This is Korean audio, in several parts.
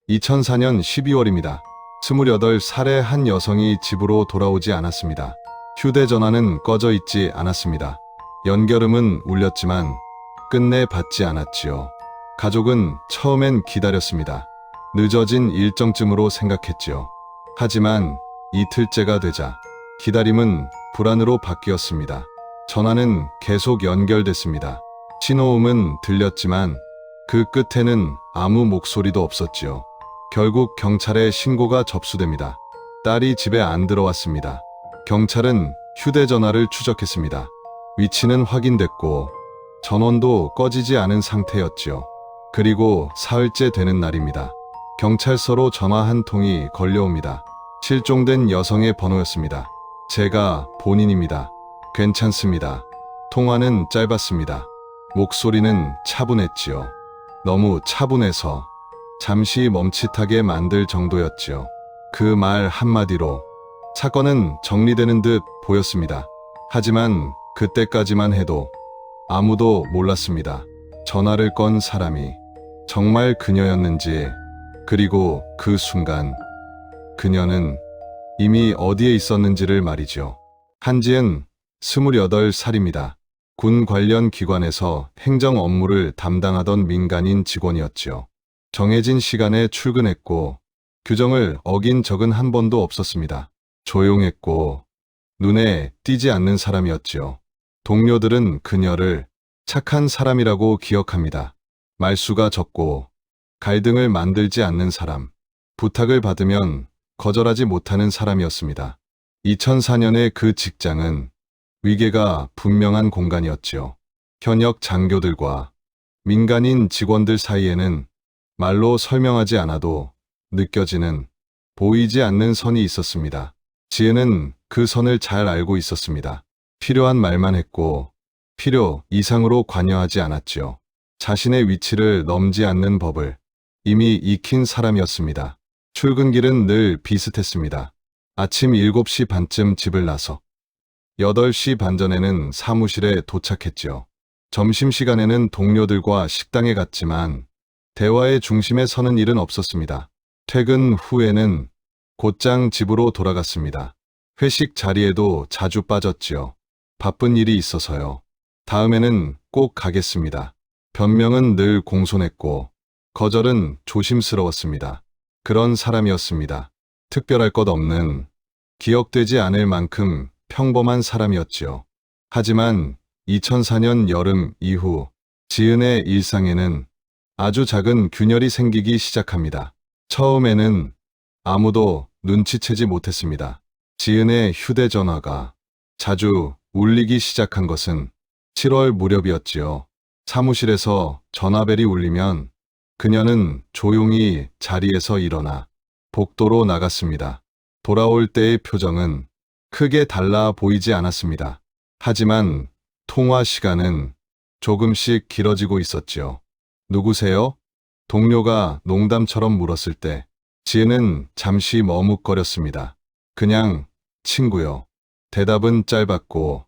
2004년 12월입니다. 28살의 한 여성이 집으로 돌아오지 않았습니다. 휴대전화는 꺼져 있지 않았습니다. 연결음은 울렸지만 끝내 받지 않았지요. 가족은 처음엔 기다렸습니다. 늦어진 일정쯤으로 생각했지요. 하지만 이틀째가 되자 기다림은 불안으로 바뀌었습니다. 전화는 계속 연결됐습니다. 신호음은 들렸지만 그 끝에는 아무 목소리도 없었지요. 결국 경찰에 신고가 접수됩니다. 딸이 집에 안 들어왔습니다. 경찰은 휴대전화를 추적했습니다. 위치는 확인됐고 전원도 꺼지지 않은 상태였지요. 그리고 사흘째 되는 날입니다. 경찰서로 전화 한 통이 걸려옵니다. 실종된 여성의 번호였습니다. 제가 본인입니다. 괜찮습니다. 통화는 짧았습니다. 목소리는 차분했지요. 너무 차분해서 잠시 멈칫하게 만들 정도였지요. 그 말 한마디로 사건은 정리되는 듯 보였습니다. 하지만 그때까지만 해도 아무도 몰랐습니다. 전화를 건 사람이 정말 그녀였는지, 그리고 그 순간 그녀는 이미 어디에 있었는지를 말이죠. 한지은 28살입니다. 군 관련 기관에서 행정 업무를 담당하던 민간인 직원이었지요. 정해진 시간에 출근했고 규정을 어긴 적은 한 번도 없었습니다. 조용했고 눈에 띄지 않는 사람이었지요. 동료들은 그녀를 착한 사람이라고 기억합니다. 말수가 적고 갈등을 만들지 않는 사람, 부탁을 받으면 거절하지 못하는 사람이었습니다. 2004년의 그 직장은 위계가 분명한 공간이었지요. 현역 장교들과 민간인 직원들 사이에는 말로 설명하지 않아도 느껴지는, 보이지 않는 선이 있었습니다. 지은은 그 선을 잘 알고 있었습니다. 필요한 말만 했고 필요 이상으로 관여하지 않았지요. 자신의 위치를 넘지 않는 법을 이미 익힌 사람이었습니다. 출근길은 늘 비슷했습니다. 아침 7시 반쯤 집을 나서 8시 반 전에는 사무실에 도착했지요. 점심시간에는 동료들과 식당에 갔지만 대화의 중심에 서는 일은 없었습니다. 퇴근 후에는 곧장 집으로 돌아갔습니다. 회식 자리에도 자주 빠졌지요. 바쁜 일이 있어서요. 다음에는 꼭 가겠습니다. 변명은 늘 공손했고 거절은 조심스러웠습니다. 그런 사람이었습니다. 특별할 것 없는, 기억되지 않을 만큼 평범한 사람이었지요. 하지만 2004년 여름 이후 지은의 일상에는 아주 작은 균열이 생기기 시작합니다. 처음에는 아무도 눈치채지 못했습니다. 지은의 휴대전화가 자주 울리기 시작한 것은 7월 무렵이었지요. 사무실에서 전화벨이 울리면 그녀는 조용히 자리에서 일어나 복도로 나갔습니다. 돌아올 때의 표정은 크게 달라 보이지 않았습니다. 하지만 통화 시간은 조금씩 길어지고 있었지요. 누구세요? 동료가 농담처럼 물었을 때 지은은 잠시 머뭇거렸습니다. 그냥 친구요. 대답은 짧았고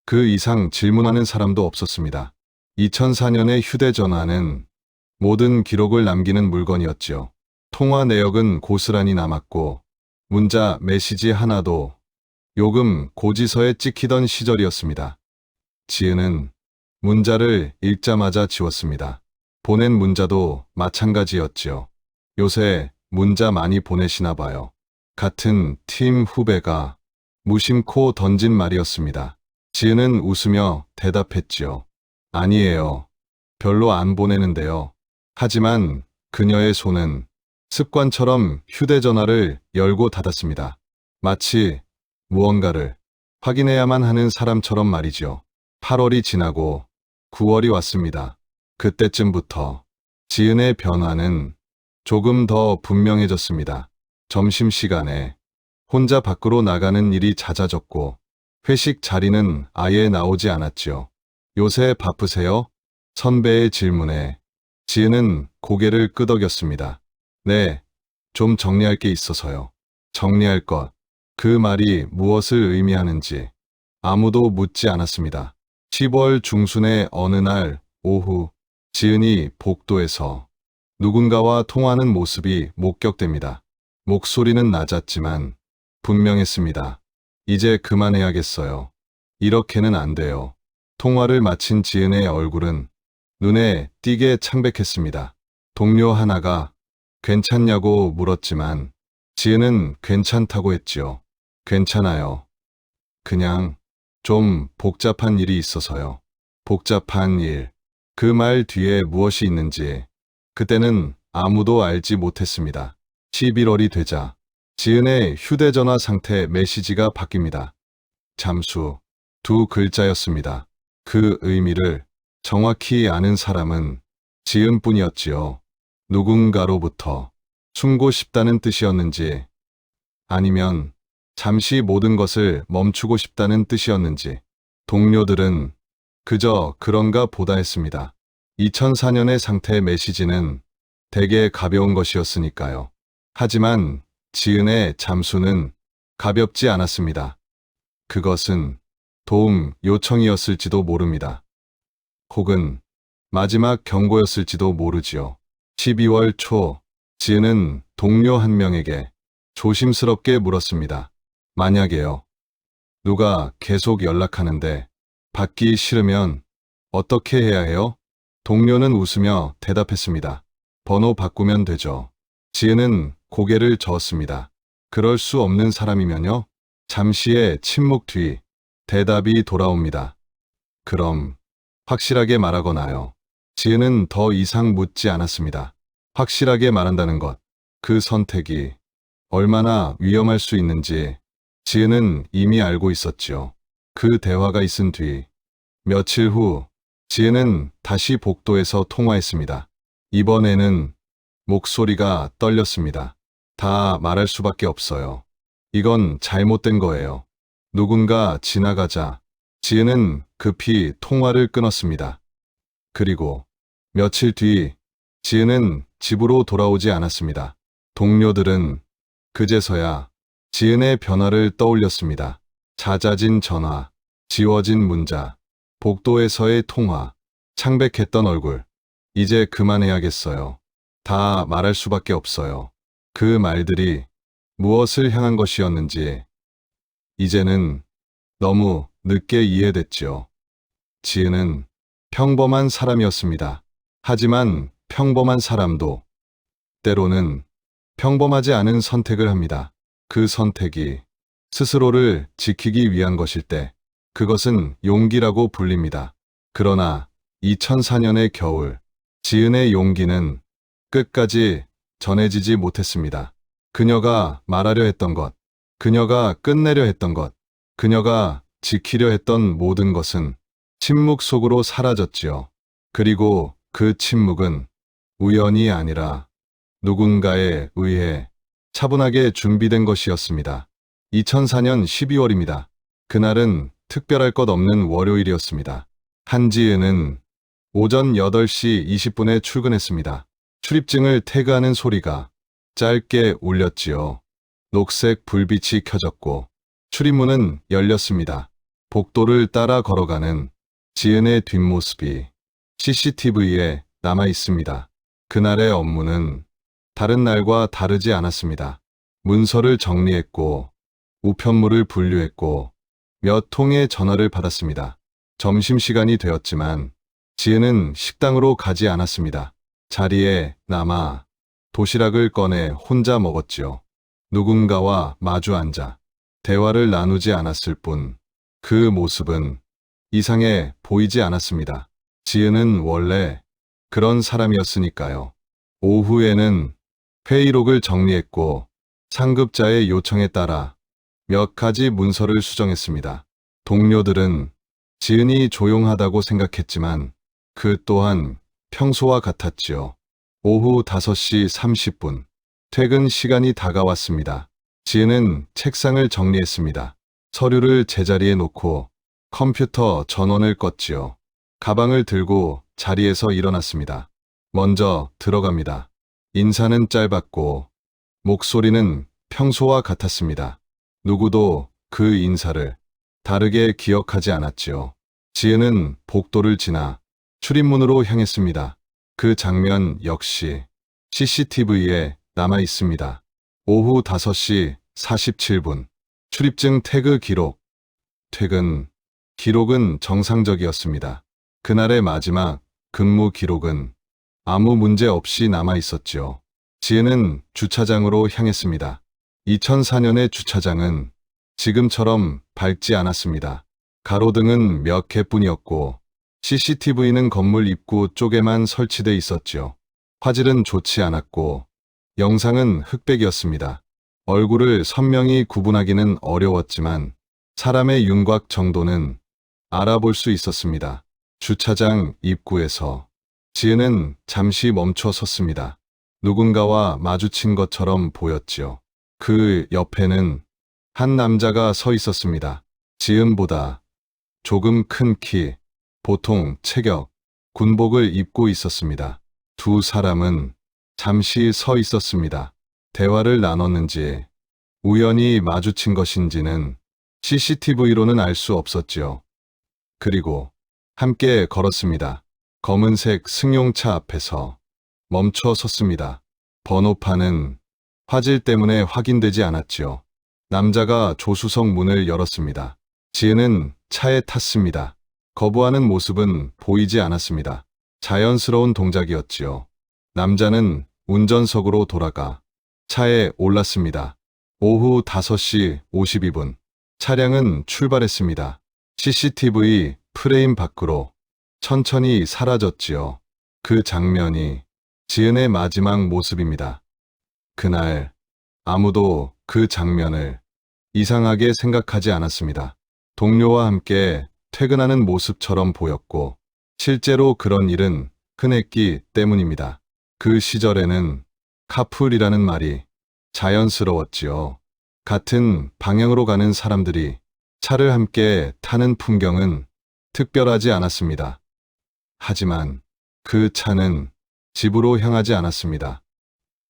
그 이상 질문하는 사람도 없었습니다. 2004년의 휴대전화는 모든 기록을 남기는 물건이었지요. 통화 내역은 고스란히 남았고 문자 메시지 하나도 요금 고지서에 찍히던 시절이었습니다. 지은은 문자를 읽자마자 지웠습니다. 보낸 문자도 마찬가지였지요. 요새 문자 많이 보내시나 봐요. 같은 팀 후배가 무심코 던진 말이었습니다. 지은은 웃으며 대답했지요. 아니에요. 별로 안 보내는데요. 하지만 그녀의 손은 습관처럼 휴대전화를 열고 닫았습니다. 마치 무언가를 확인해야만 하는 사람처럼 말이죠. 8월이 지나고 9월이 왔습니다. 그때쯤부터 지은의 변화는 조금 더 분명해졌습니다. 점심시간에 혼자 밖으로 나가는 일이 잦아졌고 회식 자리는 아예 나오지 않았지요. 요새 바쁘세요? 선배의 질문에 지은은 고개를 끄덕였습니다. 네, 좀 정리할 게 있어서요. 정리할 것. 그 말이 무엇을 의미하는지 아무도 묻지 않았습니다. 10월 중순의 어느 날 오후 지은이 복도에서 누군가와 통화하는 모습이 목격됩니다. 목소리는 낮았지만 분명했습니다. 이제 그만해야겠어요. 이렇게는 안 돼요. 통화를 마친 지은의 얼굴은 눈에 띄게 창백했습니다. 동료 하나가 괜찮냐고 물었지만 지은은 괜찮다고 했지요. 괜찮아요. 그냥 좀 복잡한 일이 있어서요. 복잡한 일. 그 말 뒤에 무엇이 있는지 그때는 아무도 알지 못했습니다. 11월이 되자 지은의 휴대전화 상태 메시지가 바뀝니다. 잠수. 두 글자였습니다. 그 의미를 정확히 아는 사람은 지은뿐이었지요. 누군가로부터 숨고 싶다는 뜻이었는지 아니면 잠시 모든 것을 멈추고 싶다는 뜻이었는지 동료들은 그저 그런가 보다 했습니다. 2004년의 상태 메시지는 되게 가벼운 것이었으니까요. 하지만 지은의 잠수는 가볍지 않았습니다. 그것은 도움 요청이었을지도 모릅니다. 혹은 마지막 경고였을지도 모르지요. 12월 초 지은은 동료 한 명에게 조심스럽게 물었습니다. 만약에요. 누가 계속 연락하는데 받기 싫으면 어떻게 해야 해요? 동료는 웃으며 대답했습니다. 번호 바꾸면 되죠. 지은은 고개를 저었습니다. 그럴 수 없는 사람이면요? 잠시의 침묵 뒤 대답이 돌아옵니다. 그럼 확실하게 말하거나요. 지은은 더 이상 묻지 않았습니다. 확실하게 말한다는 것, 그 선택이 얼마나 위험할 수 있는지 지은은 이미 알고 있었지요. 그 대화가 있은 뒤 며칠 후 지은은 다시 복도에서 통화했습니다. 이번에는 목소리가 떨렸습니다. 다 말할 수밖에 없어요. 이건 잘못된 거예요. 누군가 지나가자 지은은 급히 통화를 끊었습니다. 그리고 며칠 뒤 지은은 집으로 돌아오지 않았습니다. 동료들은 그제서야 지은의 변화를 떠올렸습니다. 잦아진 전화, 지워진 문자, 복도에서의 통화, 창백했던 얼굴. 이제 그만해야겠어요. 다 말할 수밖에 없어요. 그 말들이 무엇을 향한 것이었는지 이제는 너무 늦게 이해됐지요. 지은은 평범한 사람이었습니다. 하지만 평범한 사람도 때로는 평범하지 않은 선택을 합니다. 그 선택이 스스로를 지키기 위한 것일 때 그것은 용기라고 불립니다. 그러나 2004년의 겨울, 지은의 용기는 끝까지 전해지지 못했습니다. 그녀가 말하려 했던 것, 그녀가 끝내려 했던 것, 그녀가 지키려 했던 모든 것은 침묵 속으로 사라졌지요. 그리고 그 침묵은 우연이 아니라 누군가에 의해 차분하게 준비된 것이었습니다. 2004년 12월입니다. 그날은 특별할 것 없는 월요일이었습니다. 한지은은 오전 8시 20분에 출근했습니다. 출입증을 태그하는 소리가 짧게 울렸지요. 녹색 불빛이 켜졌고 출입문은 열렸습니다. 복도를 따라 걸어가는 지은의 뒷모습이 CCTV에 남아 있습니다. 그날의 업무는 다른 날과 다르지 않았습니다. 문서를 정리했고 우편물을 분류했고 몇 통의 전화를 받았습니다. 점심시간이 되었지만 지은은 식당으로 가지 않았습니다. 자리에 남아 도시락을 꺼내 혼자 먹었지요. 누군가와 마주 앉아 대화를 나누지 않았을 뿐 그 모습은 이상해 보이지 않았습니다. 지은은 원래 그런 사람이었으니까요. 오후에는 회의록을 정리했고 상급자의 요청에 따라 몇 가지 문서를 수정했습니다. 동료들은 지은이 조용하다고 생각했지만 그 또한 평소와 같았지요. 오후 5시 30분 퇴근 시간이 다가왔습니다. 지은은 책상을 정리했습니다. 서류를 제자리에 놓고 컴퓨터 전원을 껐지요. 가방을 들고 자리에서 일어났습니다. 먼저 들어갑니다. 인사는 짧았고 목소리는 평소와 같았습니다. 누구도 그 인사를 다르게 기억하지 않았지요. 지은은 복도를 지나 출입문으로 향했습니다. 그 장면 역시 CCTV에 남아 있습니다. 오후 5시 47분. 출입증 태그 기록. 퇴근. 기록은 정상적이었습니다. 그날의 마지막 근무 기록은 아무 문제 없이 남아 있었지요. 지혜는 주차장으로 향했습니다. 2004년의 주차장은 지금처럼 밝지 않았습니다. 가로등은 몇 개뿐이었고 CCTV는 건물 입구 쪽에만 설치돼 있었지요. 화질은 좋지 않았고 영상은 흑백이었습니다. 얼굴을 선명히 구분하기는 어려웠지만 사람의 윤곽 정도는 알아볼 수 있었습니다. 주차장 입구에서 지혜는 잠시 멈춰 섰습니다. 누군가와 마주친 것처럼 보였지요. 그 옆에는 한 남자가 서 있었습니다. 지은보다 조금 큰 키, 보통 체격, 군복을 입고 있었습니다. 두 사람은 잠시 서 있었습니다. 대화를 나눴는지 우연히 마주친 것인지는 CCTV로는 알 수 없었지요. 그리고 함께 걸었습니다. 검은색 승용차 앞에서 멈춰 섰습니다. 번호판은 화질 때문에 확인되지 않았지요. 남자가 조수석 문을 열었습니다. 지혜는 차에 탔습니다. 거부하는 모습은 보이지 않았습니다. 자연스러운 동작이었지요. 남자는 운전석으로 돌아가 차에 올랐습니다. 오후 5시 52분. 차량은 출발했습니다. CCTV 프레임 밖으로 천천히 사라졌지요. 그 장면이 지은의 마지막 모습입니다. 그날 아무도 그 장면을 이상하게 생각하지 않았습니다. 동료와 함께 퇴근하는 모습처럼 보였고 실제로 그런 일은 흔했기 때문입니다. 그 시절에는 카풀이라는 말이 자연스러웠지요. 같은 방향으로 가는 사람들이 차를 함께 타는 풍경은 특별하지 않았습니다. 하지만 그 차는 집으로 향하지 않았습니다.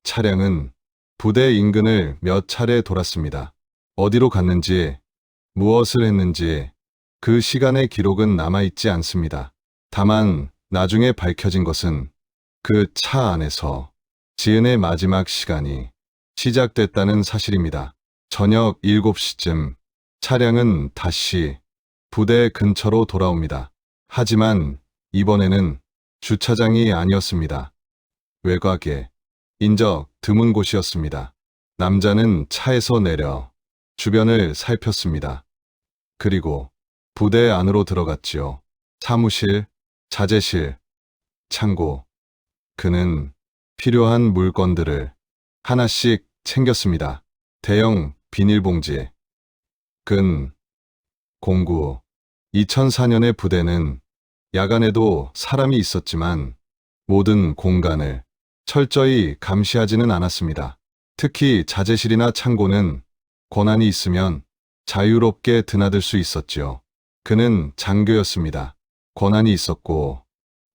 차량은 부대 인근을 몇 차례 돌았습니다. 어디로 갔는지, 무엇을 했는지 그 시간의 기록은 남아있지 않습니다. 다만 나중에 밝혀진 것은 그 차 안에서 지은의 마지막 시간이 시작됐다는 사실입니다. 저녁 7시쯤 차량은 다시 부대 근처로 돌아옵니다. 하지만 이번에는 주차장이 아니었습니다. 외곽에 인적 드문 곳이었습니다. 남자는 차에서 내려 주변을 살폈습니다. 그리고 부대 안으로 들어갔지요. 사무실, 자재실, 창고. 그는 필요한 물건들을 하나씩 챙겼습니다. 대형 비닐봉지, 끈, 공구. 2004년의 부대는 야간에도 사람이 있었지만 모든 공간을 철저히 감시하지는 않았습니다. 특히 자재실이나 창고는 권한이 있으면 자유롭게 드나들 수 있었지요. 그는 장교였습니다. 권한이 있었고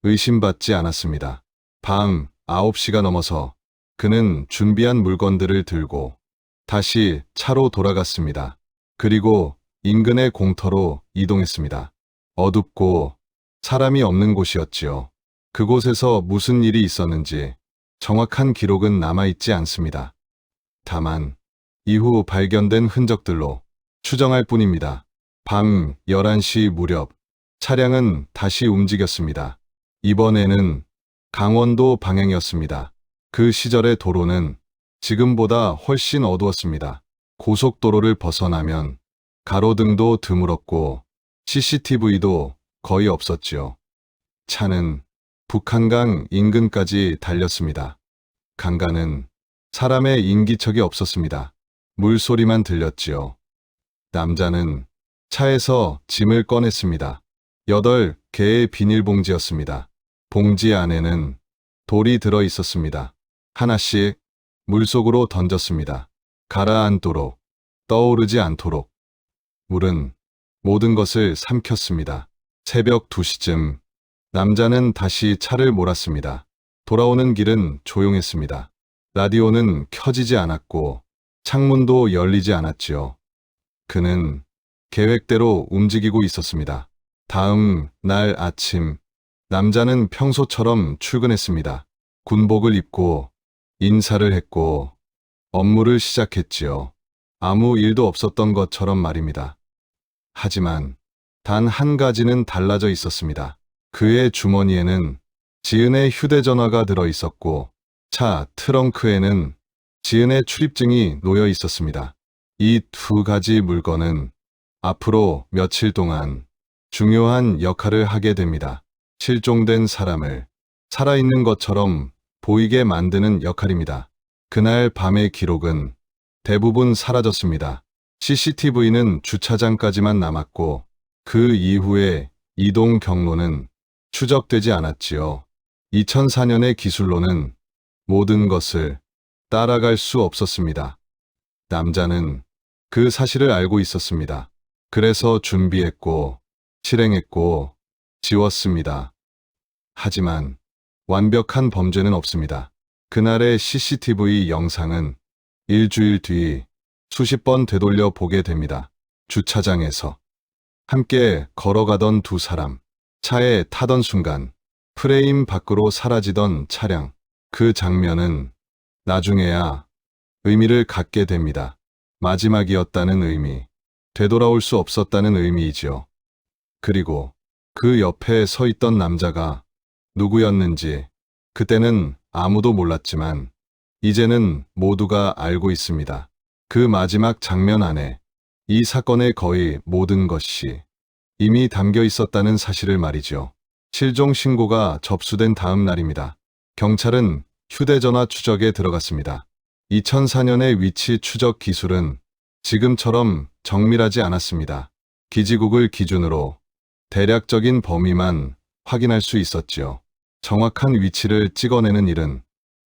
의심받지 않았습니다. 밤 9시가 넘어서 그는 준비한 물건들을 들고 다시 차로 돌아갔습니다. 그리고 인근의 공터로 이동했습니다. 어둡고 사람이 없는 곳이었지요. 그곳에서 무슨 일이 있었는지 정확한 기록은 남아있지 않습니다. 다만 이후 발견된 흔적들로 추정할 뿐입니다. 밤 11시 무렵 차량은 다시 움직였습니다. 이번에는 강원도 방향이었습니다. 그 시절의 도로는 지금보다 훨씬 어두웠습니다. 고속도로를 벗어나면 가로등도 드물었고 CCTV도 거의 없었지요. 차는 북한강 인근까지 달렸습니다. 강가는 사람의 인기척이 없었습니다. 물소리만 들렸지요. 남자는 차에서 짐을 꺼냈습니다. 8개의 비닐봉지였습니다. 봉지 안에는 돌이 들어 있었습니다. 하나씩 물속으로 던졌습니다. 가라앉도록, 떠오르지 않도록. 물은 모든 것을 삼켰습니다. 새벽 2시쯤 남자는 다시 차를 몰았습니다. 돌아오는 길은 조용했습니다. 라디오는 켜지지 않았고 창문도 열리지 않았지요. 그는 계획대로 움직이고 있었습니다. 다음 날 아침 남자는 평소처럼 출근했습니다. 군복을 입고 인사를 했고 업무를 시작했지요. 아무 일도 없었던 것처럼 말입니다. 하지만 단 한 가지는 달라져 있었습니다. 그의 주머니에는 지은의 휴대전화가 들어 있었고 차 트렁크에는 지은의 출입증이 놓여 있었습니다. 이 두 가지 물건은 앞으로 며칠 동안 중요한 역할을 하게 됩니다. 실종된 사람을 살아있는 것처럼 보이게 만드는 역할입니다. 그날 밤의 기록은 대부분 사라졌습니다. CCTV는 주차장까지만 남았고 그 이후의 이동 경로는 추적되지 않았지요. 2004년의 기술로는 모든 것을 따라갈 수 없었습니다. 남자는 그 사실을 알고 있었습니다. 그래서 준비했고, 실행했고, 지웠습니다. 하지만 완벽한 범죄는 없습니다. 그날의 CCTV 영상은 일주일 뒤 수십 번 되돌려 보게 됩니다. 주차장에서 함께 걸어가던 두 사람, 차에 타던 순간, 프레임 밖으로 사라지던 차량, 그 장면은 나중에야 의미를 갖게 됩니다. 마지막이었다는 의미, 되돌아올 수 없었다는 의미이지요. 그리고 그 옆에 서 있던 남자가 누구였는지 그때는 아무도 몰랐지만 이제는 모두가 알고 있습니다. 그 마지막 장면 안에 이 사건의 거의 모든 것이 이미 담겨 있었다는 사실을 말이죠. 실종 신고가 접수된 다음 날입니다. 경찰은 휴대전화 추적에 들어갔습니다. 2004년의 위치 추적 기술은 지금처럼 정밀하지 않았습니다. 기지국을 기준으로 대략적인 범위만 확인할 수 있었지요. 정확한 위치를 찍어내는 일은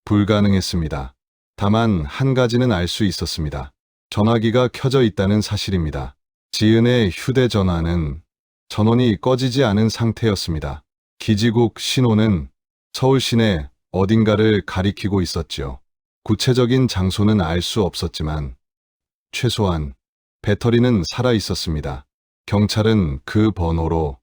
불가능했습니다. 다만 한 가지는 알 수 있었습니다. 전화기가 켜져 있다는 사실입니다. 지은의 휴대전화는 전원이 꺼지지 않은 상태였습니다. 기지국 신호는 서울 시내 어딘가를 가리키고 있었지요. 구체적인 장소는 알 수 없었지만 최소한 배터리는 살아 있었습니다. 경찰은 그 번호로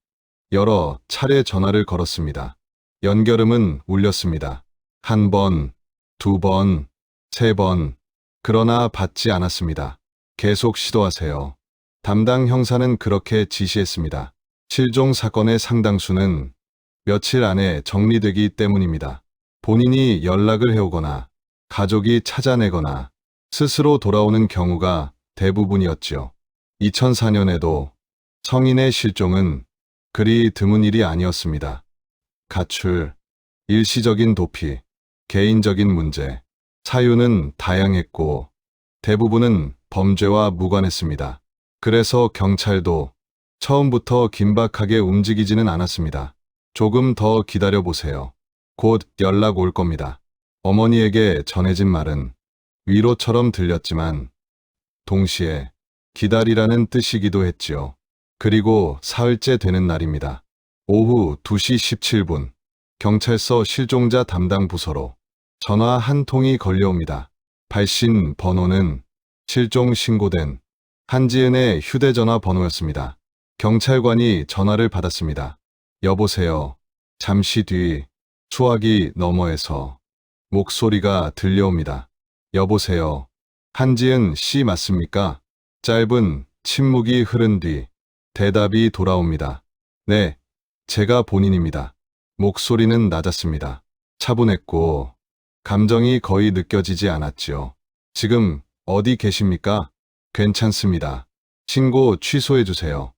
여러 차례 전화를 걸었습니다. 연결음은 울렸습니다. 한 번, 두 번, 세 번, 그러나 받지 않았습니다. 계속 시도하세요. 담당 형사는 그렇게 지시했습니다. 실종 사건의 상당수는 며칠 안에 정리되기 때문입니다. 본인이 연락을 해오거나 가족이 찾아내거나 스스로 돌아오는 경우가 대부분이었지요. 2004년에도 성인의 실종은 그리 드문 일이 아니었습니다. 가출, 일시적인 도피, 개인적인 문제, 사유는 다양했고 대부분은 범죄와 무관했습니다. 그래서 경찰도 처음부터 긴박하게 움직이지는 않았습니다. 조금 더 기다려보세요. 곧 연락 올 겁니다. 어머니에게 전해진 말은 위로처럼 들렸지만 동시에 기다리라는 뜻이기도 했지요. 그리고 사흘째 되는 날입니다. 오후 2시 17분 경찰서 실종자 담당 부서로 전화 한 통이 걸려옵니다. 발신 번호는 실종 신고된 한지은의 휴대전화 번호였습니다. 경찰관이 전화를 받았습니다. 여보세요. 잠시 뒤 수화기 너머에서 목소리가 들려옵니다. 여보세요. 한지은 씨 맞습니까? 짧은 침묵이 흐른 뒤 대답이 돌아옵니다. 네, 제가 본인입니다. 목소리는 낮았습니다. 차분했고 감정이 거의 느껴지지 않았지요. 지금 어디 계십니까? 괜찮습니다. 신고 취소해주세요.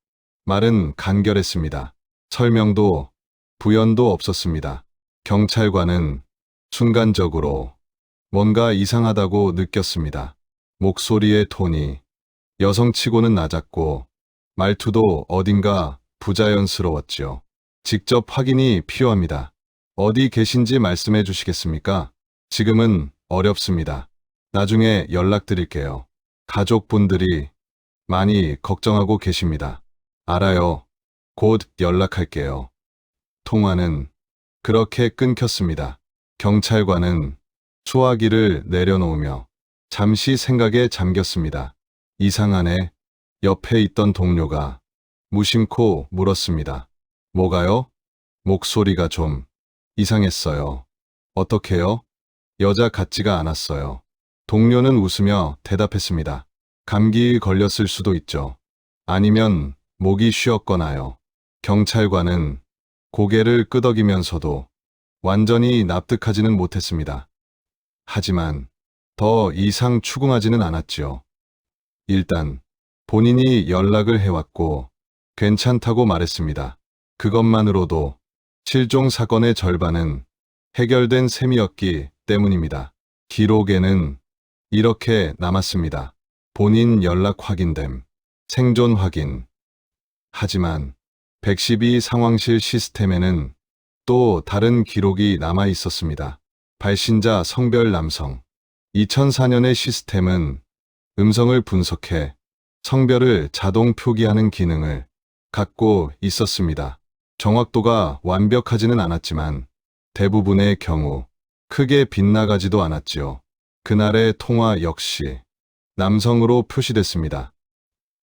말은 간결했습니다. 설명도 부연도 없었습니다. 경찰관은 순간적으로 뭔가 이상하다고 느꼈습니다. 목소리의 톤이 여성치고는 낮았고 말투도 어딘가 부자연스러웠지요. 직접 확인이 필요합니다. 어디 계신지 말씀해 주시겠습니까? 지금은 어렵습니다. 나중에 연락드릴게요. 가족분들이 많이 걱정하고 계십니다. 알아요. 곧 연락할게요. 통화는 그렇게 끊겼습니다. 경찰관은 수화기를 내려놓으며 잠시 생각에 잠겼습니다. 이상하네. 옆에 있던 동료가 무심코 물었습니다. 뭐가요? 목소리가 좀 이상했어요. 어떻게요? 여자 같지가 않았어요. 동료는 웃으며 대답했습니다. 감기 걸렸을 수도 있죠. 아니면 목이 쉬었거나요. 경찰관은 고개를 끄덕이면서도 완전히 납득하지는 못했습니다. 하지만 더 이상 추궁하지는 않았지요. 일단 본인이 연락을 해왔고 괜찮다고 말했습니다. 그것만으로도 실종 사건의 절반은 해결된 셈이었기 때문입니다. 기록에는 이렇게 남았습니다. 본인 연락 확인됨, 생존 확인. 하지만 112 상황실 시스템에는 또 다른 기록이 남아 있었습니다. 발신자 성별 남성. 2004년의 시스템은 음성을 분석해 성별을 자동 표기하는 기능을 갖고 있었습니다. 정확도가 완벽하지는 않았지만 대부분의 경우 크게 빗나가지도 않았지요. 그날의 통화 역시 남성으로 표시됐습니다.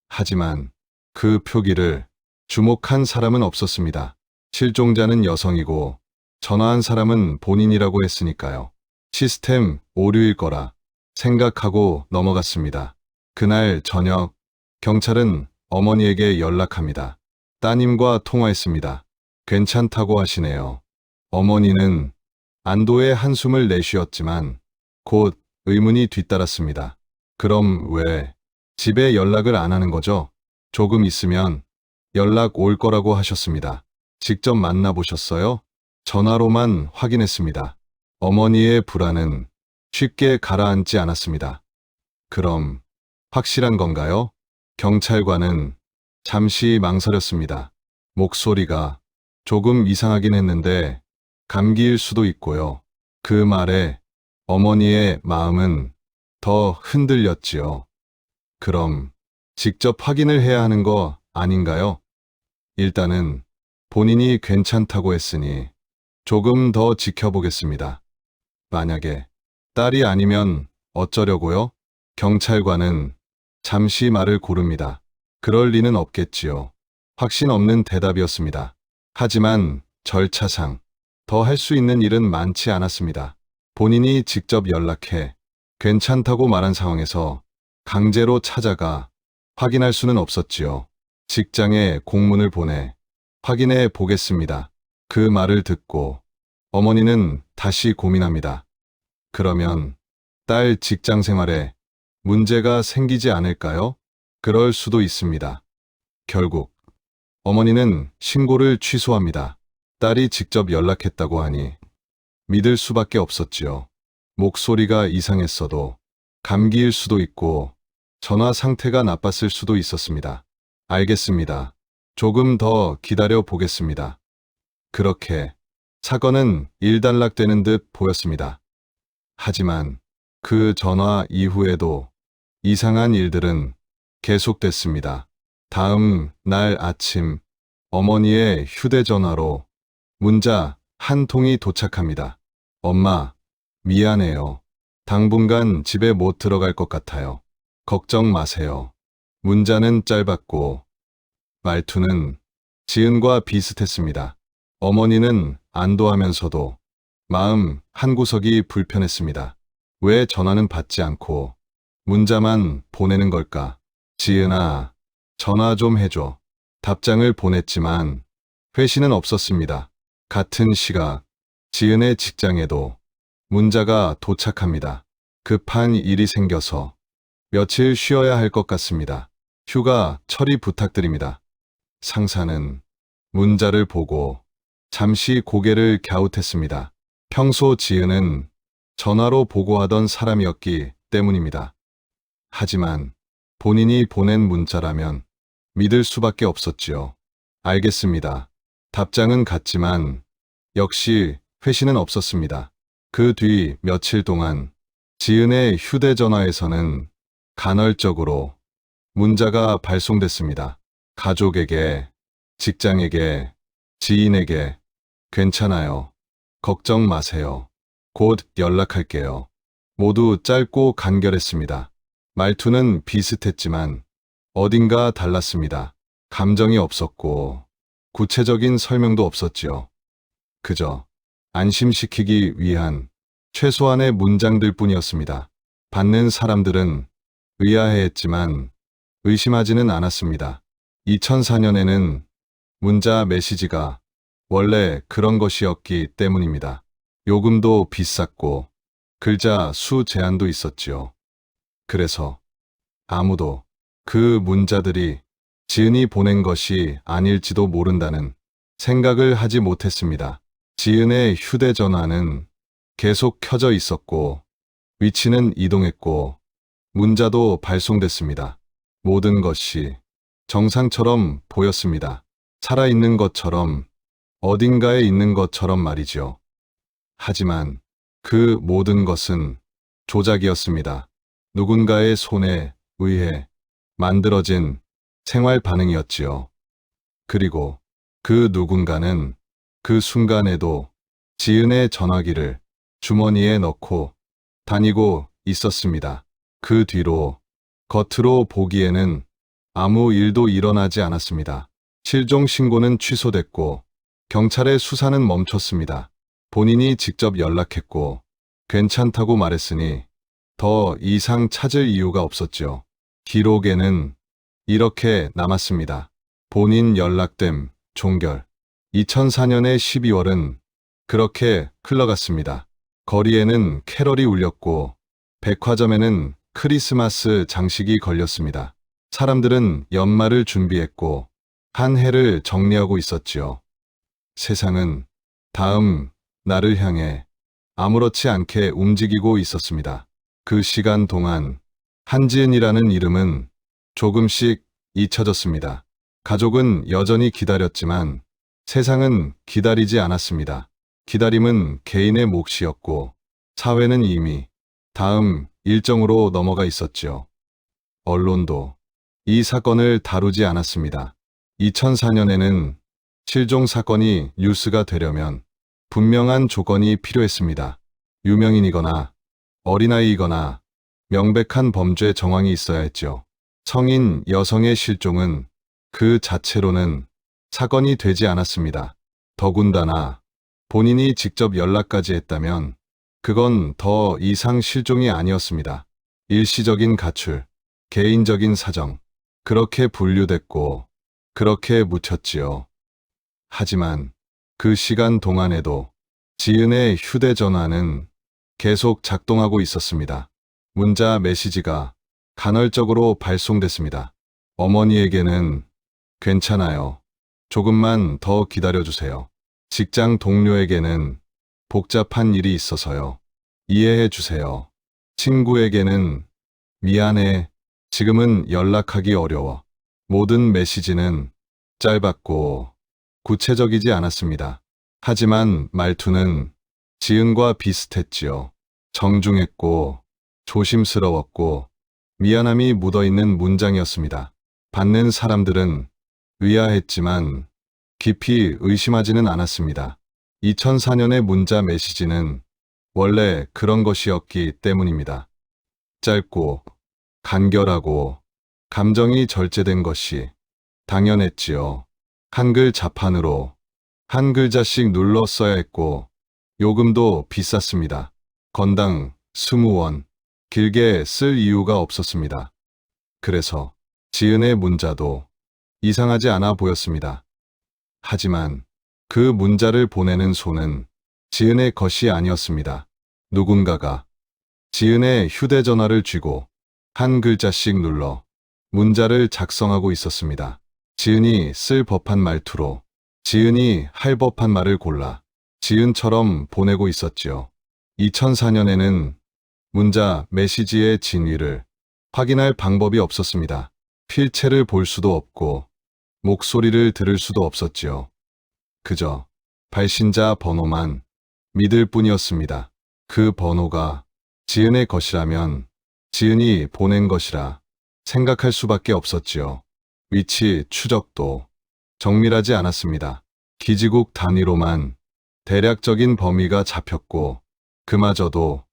하지만 그 표기를 주목한 사람은 없었습니다. 실종자는 여성이고 전화한 사람은 본인이라고 했으니까요. 시스템 오류일 거라 생각하고 넘어갔습니다. 그날 저녁 경찰은 어머니에게 연락합니다. 따님과 통화했습니다. 괜찮다고 하시네요. 어머니는 안도의 한숨을 내쉬었지만 곧 의문이 뒤따랐습니다. 그럼 왜 집에 연락을 안 하는 거죠? 조금 있으면 연락 올 거라고 하셨습니다. 직접 만나보셨어요? 전화로만 확인했습니다. 어머니의 불안은 쉽게 가라앉지 않았습니다. 그럼 확실한 건가요? 경찰관은 잠시 망설였습니다. 목소리가 조금 이상하긴 했는데 감기일 수도 있고요. 그 말에 어머니의 마음은 더 흔들렸지요. 그럼 직접 확인을 해야 하는 거 아닌가요? 일단은 본인이 괜찮다고 했으니 조금 더 지켜보겠습니다. 만약에 딸이 아니면 어쩌려고요? 경찰관은 잠시 말을 고릅니다. 그럴 리는 없겠지요. 확신 없는 대답이었습니다. 하지만 절차상 더 할 수 있는 일은 많지 않았습니다. 본인이 직접 연락해 괜찮다고 말한 상황에서 강제로 찾아가 확인할 수는 없었지요. 직장에 공문을 보내 확인해 보겠습니다. 그 말을 듣고 어머니는 다시 고민합니다. 그러면 딸 직장 생활에 문제가 생기지 않을까요? 그럴 수도 있습니다. 결국 어머니는 신고를 취소합니다. 딸이 직접 연락했다고 하니 믿을 수밖에 없었지요. 목소리가 이상했어도 감기일 수도 있고 전화 상태가 나빴을 수도 있었습니다. 알겠습니다. 조금 더 기다려 보겠습니다. 그렇게 사건은 일단락되는 듯 보였습니다. 하지만 그 전화 이후에도 이상한 일들은 계속됐습니다. 다음 날 아침 어머니의 휴대전화로 문자 한 통이 도착합니다. 엄마, 미안해요. 당분간 집에 못 들어갈 것 같아요. 걱정 마세요. 문자는 짧았고 말투는 지은과 비슷했습니다. 어머니는 안도하면서도 마음 한구석이 불편했습니다. 왜 전화는 받지 않고 문자만 보내는 걸까? 지은아, 전화 좀 해줘. 답장을 보냈지만 회신은 없었습니다. 같은 시각, 지은의 직장에도 문자가 도착합니다. 급한 일이 생겨서 며칠 쉬어야 할 것 같습니다. 휴가 처리 부탁드립니다. 상사는 문자를 보고 잠시 고개를 갸웃했습니다. 평소 지은은 전화로 보고하던 사람이었기 때문입니다. 하지만 본인이 보낸 문자라면 믿을 수밖에 없었지요. 알겠습니다. 답장은 갔지만 역시 회신은 없었습니다. 그 뒤 며칠 동안 지은의 휴대전화에서는 간헐적으로 문자가 발송됐습니다. 가족에게, 직장에게, 지인에게 괜찮아요. 걱정 마세요. 곧 연락할게요. 모두 짧고 간결했습니다. 말투는 비슷했지만 어딘가 달랐습니다. 감정이 없었고 구체적인 설명도 없었지요. 그저 안심시키기 위한 최소한의 문장들 뿐이었습니다. 받는 사람들은 의아해했지만 의심하지는 않았습니다. 2004년에는 문자 메시지가 원래 그런 것이었기 때문입니다. 요금도 비쌌고 글자 수 제한도 있었지요. 그래서 아무도 그 문자들이 지은이 보낸 것이 아닐지도 모른다는 생각을 하지 못했습니다. 지은의 휴대전화는 계속 켜져 있었고 위치는 이동했고 문자도 발송됐습니다. 모든 것이 정상처럼 보였습니다. 살아있는 것처럼, 어딘가에 있는 것처럼 말이죠. 하지만 그 모든 것은 조작이었습니다. 누군가의 손에 의해 만들어진 생활 반응이었지요. 그리고 그 누군가는 그 순간에도 지은의 전화기를 주머니에 넣고 다니고 있었습니다. 그 뒤로 겉으로 보기에는 아무 일도 일어나지 않았습니다. 실종 신고는 취소됐고 경찰의 수사는 멈췄습니다. 본인이 직접 연락했고 괜찮다고 말했으니 더 이상 찾을 이유가 없었죠. 기록에는 이렇게 남았습니다. 본인 연락됨 종결. 2004년의 12월은 그렇게 흘러갔습니다. 거리에는 캐럴이 울렸고 백화점에는 크리스마스 장식이 걸렸습니다. 사람들은 연말을 준비했고 한 해를 정리하고 있었지요. 세상은 다음 날을 향해 아무렇지 않게 움직이고 있었습니다. 그 시간 동안 한지은이라는 이름은 조금씩 잊혀졌습니다. 가족은 여전히 기다렸지만 세상은 기다리지 않았습니다. 기다림은 개인의 몫이었고 사회는 이미 다음 일정으로 넘어가 있었지요. 언론도 이 사건을 다루지 않았습니다. 2004년에는 실종 사건이 뉴스가 되려면 분명한 조건이 필요했습니다. 유명인이거나 어린아이이거나 명백한 범죄 정황이 있어야 했죠. 성인 여성의 실종은 그 자체로는 사건이 되지 않았습니다. 더군다나 본인이 직접 연락까지 했다면 그건 더 이상 실종이 아니었습니다. 일시적인 가출, 개인적인 사정, 그렇게 분류됐고 그렇게 묻혔지요. 하지만 그 시간 동안에도 지은의 휴대전화는 계속 작동하고 있었습니다. 문자 메시지가 간헐적으로 발송됐습니다. 어머니에게는 괜찮아요. 조금만 더 기다려주세요. 직장 동료에게는 복잡한 일이 있어서요. 이해해 주세요. 친구에게는 미안해. 지금은 연락하기 어려워. 모든 메시지는 짧았고 구체적이지 않았습니다. 하지만 말투는 지은과 비슷했지요. 정중했고 조심스러웠고 미안함이 묻어있는 문장이었습니다. 받는 사람들은 의아했지만 깊이 의심하지는 않았습니다. 2004년의 문자 메시지는 원래 그런 것이었기 때문입니다. 짧고 간결하고 감정이 절제된 것이 당연했지요. 한글 자판으로 한 글자씩 눌러 써야 했고 요금도 비쌌습니다. 건당 20원. 길게 쓸 이유가 없었습니다. 그래서 지은의 문자도 이상하지 않아 보였습니다. 하지만 그 문자를 보내는 손은 지은의 것이 아니었습니다. 누군가가 지은의 휴대전화를 쥐고 한 글자씩 눌러 문자를 작성하고 있었습니다. 지은이 쓸 법한 말투로 지은이 할 법한 말을 골라 지은처럼 보내고 있었지요. 2004년에는 문자 메시지의 진위를 확인할 방법이 없었습니다. 필체를 볼 수도 없고 목소리를 들을 수도 없었지요. 그저 발신자 번호만 믿을 뿐이었습니다. 그 번호가 지은의 것이라면 지은이 보낸 것이라 생각할 수밖에 없었지요. 위치 추적도 정밀하지 않았습니다. 기지국 단위로만 대략적인 범위가 잡혔고 그마저도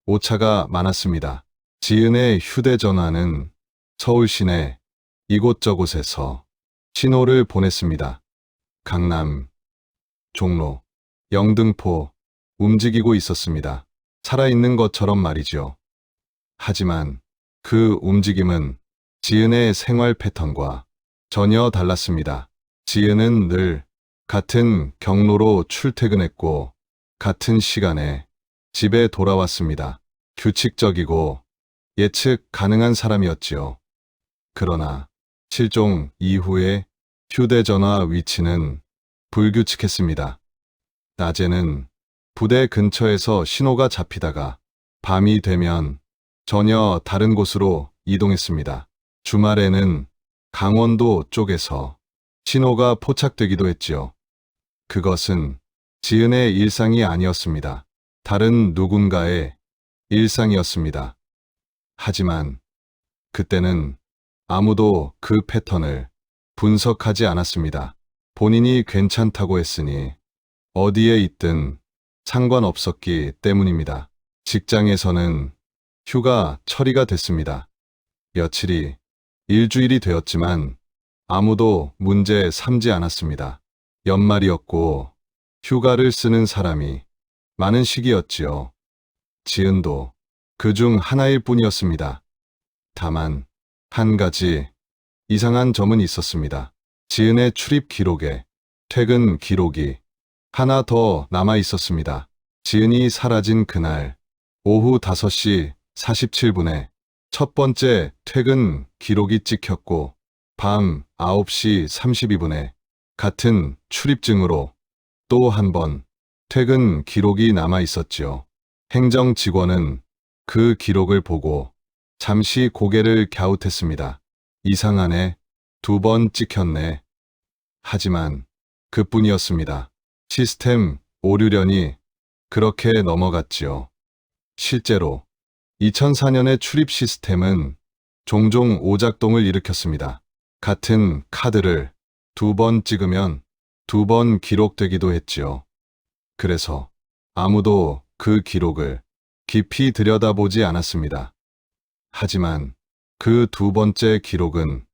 오차가 많았습니다. 지은의 휴대전화는 서울 시내 이곳저곳에서 신호를 보냈습니다. 강남, 종로, 영등포 움직이고 있었습니다. 살아있는 것처럼 말이죠. 하지만 그 움직임은 지은의 생활 패턴과 전혀 달랐습니다. 지은은 늘 같은 경로로 출퇴근했고 같은 시간에 집에 돌아왔습니다. 규칙적이고 예측 가능한 사람이었지요. 그러나 실종 이후에 휴대전화 위치는 불규칙했습니다. 낮에는 부대 근처에서 신호가 잡히다가 밤이 되면 전혀 다른 곳으로 이동했습니다. 주말에는 강원도 쪽에서 신호가 포착되기도 했지요. 그것은 지은의 일상이 아니었습니다. 다른 누군가의 일상이었습니다. 하지만 그때는 아무도 그 패턴을 분석하지 않았습니다. 본인이 괜찮다고 했으니 어디에 있든 상관없었기 때문입니다. 직장에서는 휴가 처리가 됐습니다. 며칠이 일주일이 되었지만 아무도 문제 삼지 않았습니다. 연말이었고 휴가를 쓰는 사람이 많은 시기였지요. 지은도 그중 하나일 뿐이었습니다. 다만 한 가지 이상한 점은 있었습니다. 지은의 출입 기록에 퇴근 기록이 하나 더 남아 있었습니다. 지은이 사라진 그날 오후 5시 47분에 첫 번째 퇴근 기록이 찍혔고 밤 9시 32분에 같은 출입증으로 또 한 번 퇴근 기록이 남아 있었지요. 행정 직원은 그 기록을 보고 잠시 고개를 갸웃했습니다. 이상하네. 2번 찍혔네. 하지만 그뿐이었습니다. 시스템 오류련이 그렇게 넘어갔지요. 실제로 2004년의 출입 시스템은 종종 오작동을 일으켰습니다. 같은 카드를 2번 찍으면 2번 기록되기도 했지요. 그래서 아무도 그 기록을 깊이 들여다보지 않았습니다. 하지만 그 2번째 기록은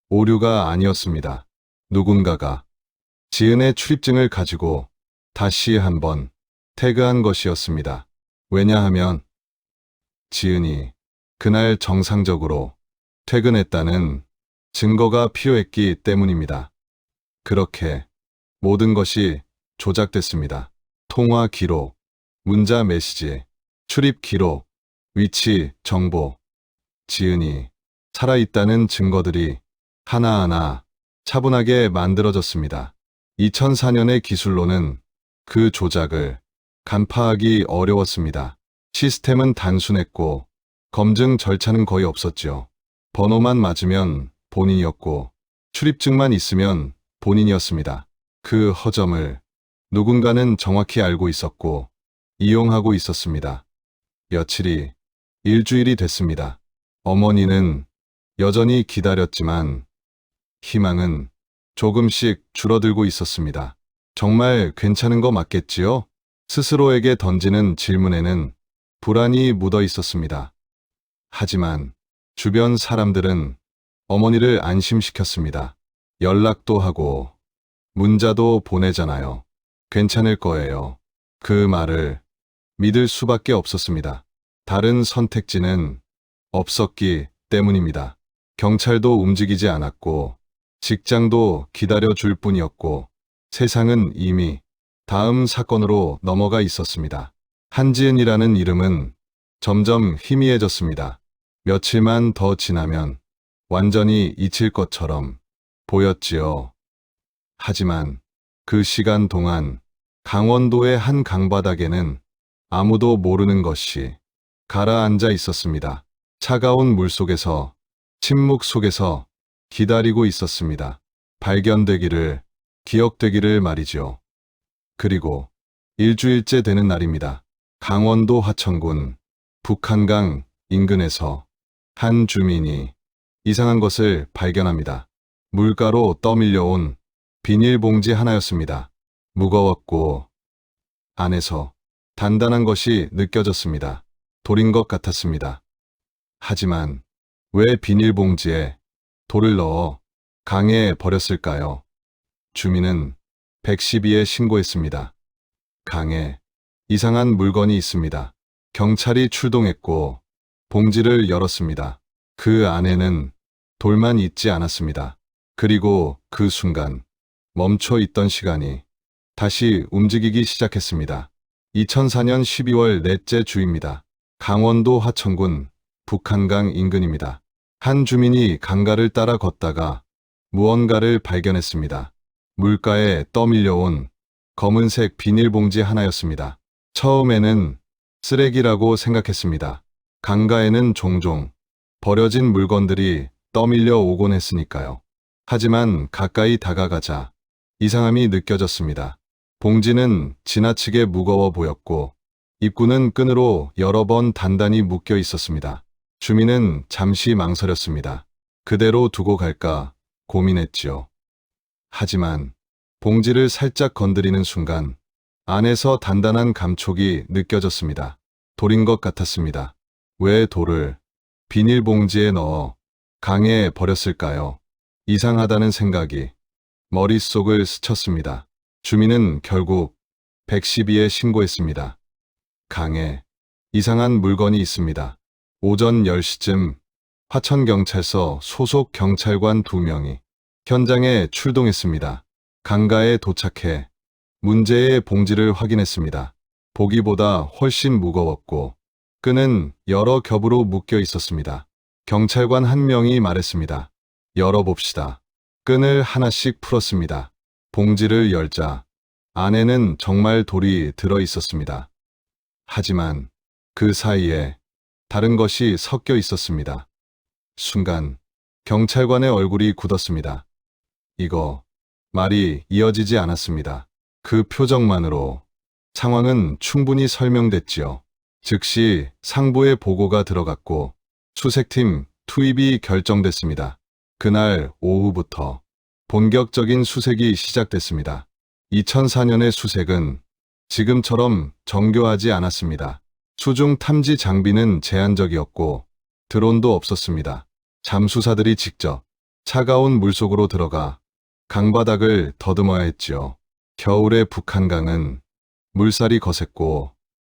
오류가 아니었습니다. 누군가가 지은의 출입증을 가지고 다시 한번 태그한 것이었습니다. 왜냐하면 지은이 그날 정상적으로 퇴근했다는 증거가 필요했기 때문입니다. 그렇게 모든 것이 조작됐습니다. 통화 기록, 문자 메시지, 출입 기록, 위치 정보, 지은이 살아있다는 증거들이 하나하나 차분하게 만들어졌습니다. 2004년의 기술로는 그 조작을 간파하기 어려웠습니다. 시스템은 단순했고 검증 절차는 거의 없었죠. 번호만 맞으면 본인이었고 출입증만 있으면 본인이었습니다. 그 허점을 누군가는 정확히 알고 있었고 이용하고 있었습니다. 며칠이 일주일이 됐습니다. 어머니는 여전히 기다렸지만 희망은 조금씩 줄어들고 있었습니다. 정말 괜찮은 거 맞겠지요? 스스로에게 던지는 질문에는 불안이 묻어 있었습니다. 하지만 주변 사람들은 어머니를 안심시켰습니다. 연락도 하고 문자도 보내잖아요. 괜찮을 거예요. 그 말을 믿을 수밖에 없었습니다. 다른 선택지는 없었기 때문입니다. 경찰도 움직이지 않았고 직장도 기다려줄 뿐이었고 세상은 이미 다음 사건으로 넘어가 있었습니다. 한지은이라는 이름은 점점 희미해졌습니다. 며칠만 더 지나면 완전히 잊힐 것처럼 보였지요. 하지만 그 시간 동안 강원도의 한 강바닥에는 아무도 모르는 것이 가라앉아 있었습니다. 차가운 물 속에서, 침묵 속에서 기다리고 있었습니다. 발견되기를, 기억되기를 말이죠. 그리고 일주일째 되는 날입니다. 강원도 하천군 북한강 인근에서 한 주민이 이상한 것을 발견합니다. 물가로 떠밀려온 비닐봉지 하나였습니다. 무거웠고 안에서 단단한 것이 느껴졌습니다. 돌인 것 같았습니다. 하지만 왜 비닐봉지에 돌을 넣어 강에 버렸을까요? 주민은 112에 신고했습니다. 강에 이상한 물건이 있습니다. 경찰이 출동했고 봉지를 열었습니다. 그 안에는 돌만 있지 않았습니다. 그리고 그 순간 멈춰 있던 시간이 다시 움직이기 시작했습니다. 2004년 12월 넷째 주입니다. 강원도 하천군 북한강 인근입니다. 한 주민이 강가를 따라 걷다가 무언가를 발견했습니다. 물가에 떠밀려온 검은색 비닐봉지 하나였습니다. 처음에는 쓰레기라고 생각했습니다. 강가에는 종종 버려진 물건들이 떠밀려 오곤 했으니까요. 하지만 가까이 다가가자 이상함이 느껴졌습니다. 봉지는 지나치게 무거워 보였고 입구는 끈으로 여러 번 단단히 묶여 있었습니다. 주민은 잠시 망설였습니다. 그대로 두고 갈까 고민했지요. 하지만 봉지를 살짝 건드리는 순간 안에서 단단한 감촉이 느껴졌습니다. 돌인 것 같았습니다. 왜 돌을 비닐봉지에 넣어 강에 버렸을까요? 이상하다는 생각이 머릿속을 스쳤습니다. 주민은 결국 112에 신고했습니다. 강에 이상한 물건이 있습니다. 오전 10시쯤 화천경찰서 소속 경찰관 2명이 현장에 출동했습니다. 강가에 도착해 문제의 봉지를 확인했습니다. 보기보다 훨씬 무거웠고 끈은 여러 겹으로 묶여 있었습니다. 경찰관 한 명이 말했습니다. 열어봅시다. 끈을 하나씩 풀었습니다. 봉지를 열자 안에는 정말 돌이 들어 있었습니다. 하지만 그 사이에 다른 것이 섞여 있었습니다. 순간 경찰관의 얼굴이 굳었습니다. 이거 말이 이어지지 않았습니다. 그 표정만으로 상황은 충분히 설명됐지요. 즉시 상부에 보고가 들어갔고 수색팀 투입이 결정됐습니다. 그날 오후부터 본격적인 수색이 시작됐습니다. 2004년의 수색은 지금처럼 정교하지 않았습니다. 수중 탐지 장비는 제한적이었고 드론도 없었습니다. 잠수사들이 직접 차가운 물속으로 들어가 강바닥을 더듬어야 했지요. 겨울의 북한강은 물살이 거셌고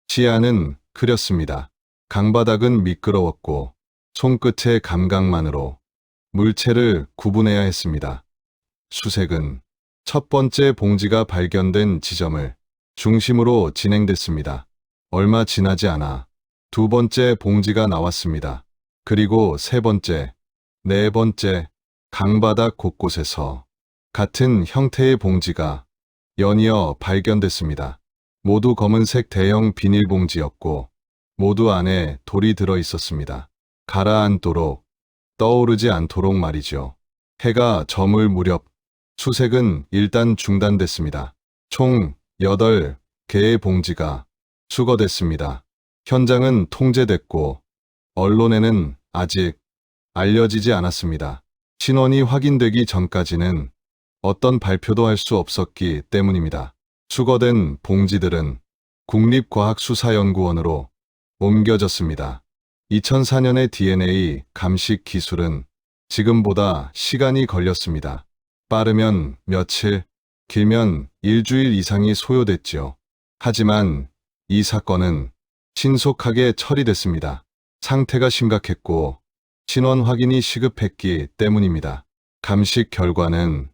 시야는 흐렸습니다. 강바닥은 미끄러웠고 손끝의 감각만으로 물체를 구분해야 했습니다. 수색은 첫 번째 봉지가 발견된 지점을 중심으로 진행됐습니다. 얼마 지나지 않아 두 번째 봉지가 나왔습니다. 그리고 세 번째, 네 번째, 강바닥 곳곳에서 같은 형태의 봉지가 연이어 발견됐습니다. 모두 검은색 대형 비닐봉지였고 모두 안에 돌이 들어 있었습니다. 가라앉도록 떠오르지 않도록 말이죠. 해가 저물 무렵 수색은 일단 중단됐습니다. 총 8개의 봉지가 수거됐습니다. 현장은 통제됐고 언론에는 아직 알려지지 않았습니다. 신원이 확인되기 전까지는 어떤 발표도 할 수 없었기 때문입니다. 수거된 봉지들은 국립과학수사연구원으로 옮겨졌습니다. 2004년의 DNA 감식 기술은 지금보다 시간이 걸렸습니다. 빠르면 며칠, 길면 일주일 이상이 소요됐지요. 하지만 이 사건은 신속하게 처리됐습니다. 상태가 심각했고 신원 확인이 시급했기 때문입니다. 감식 결과는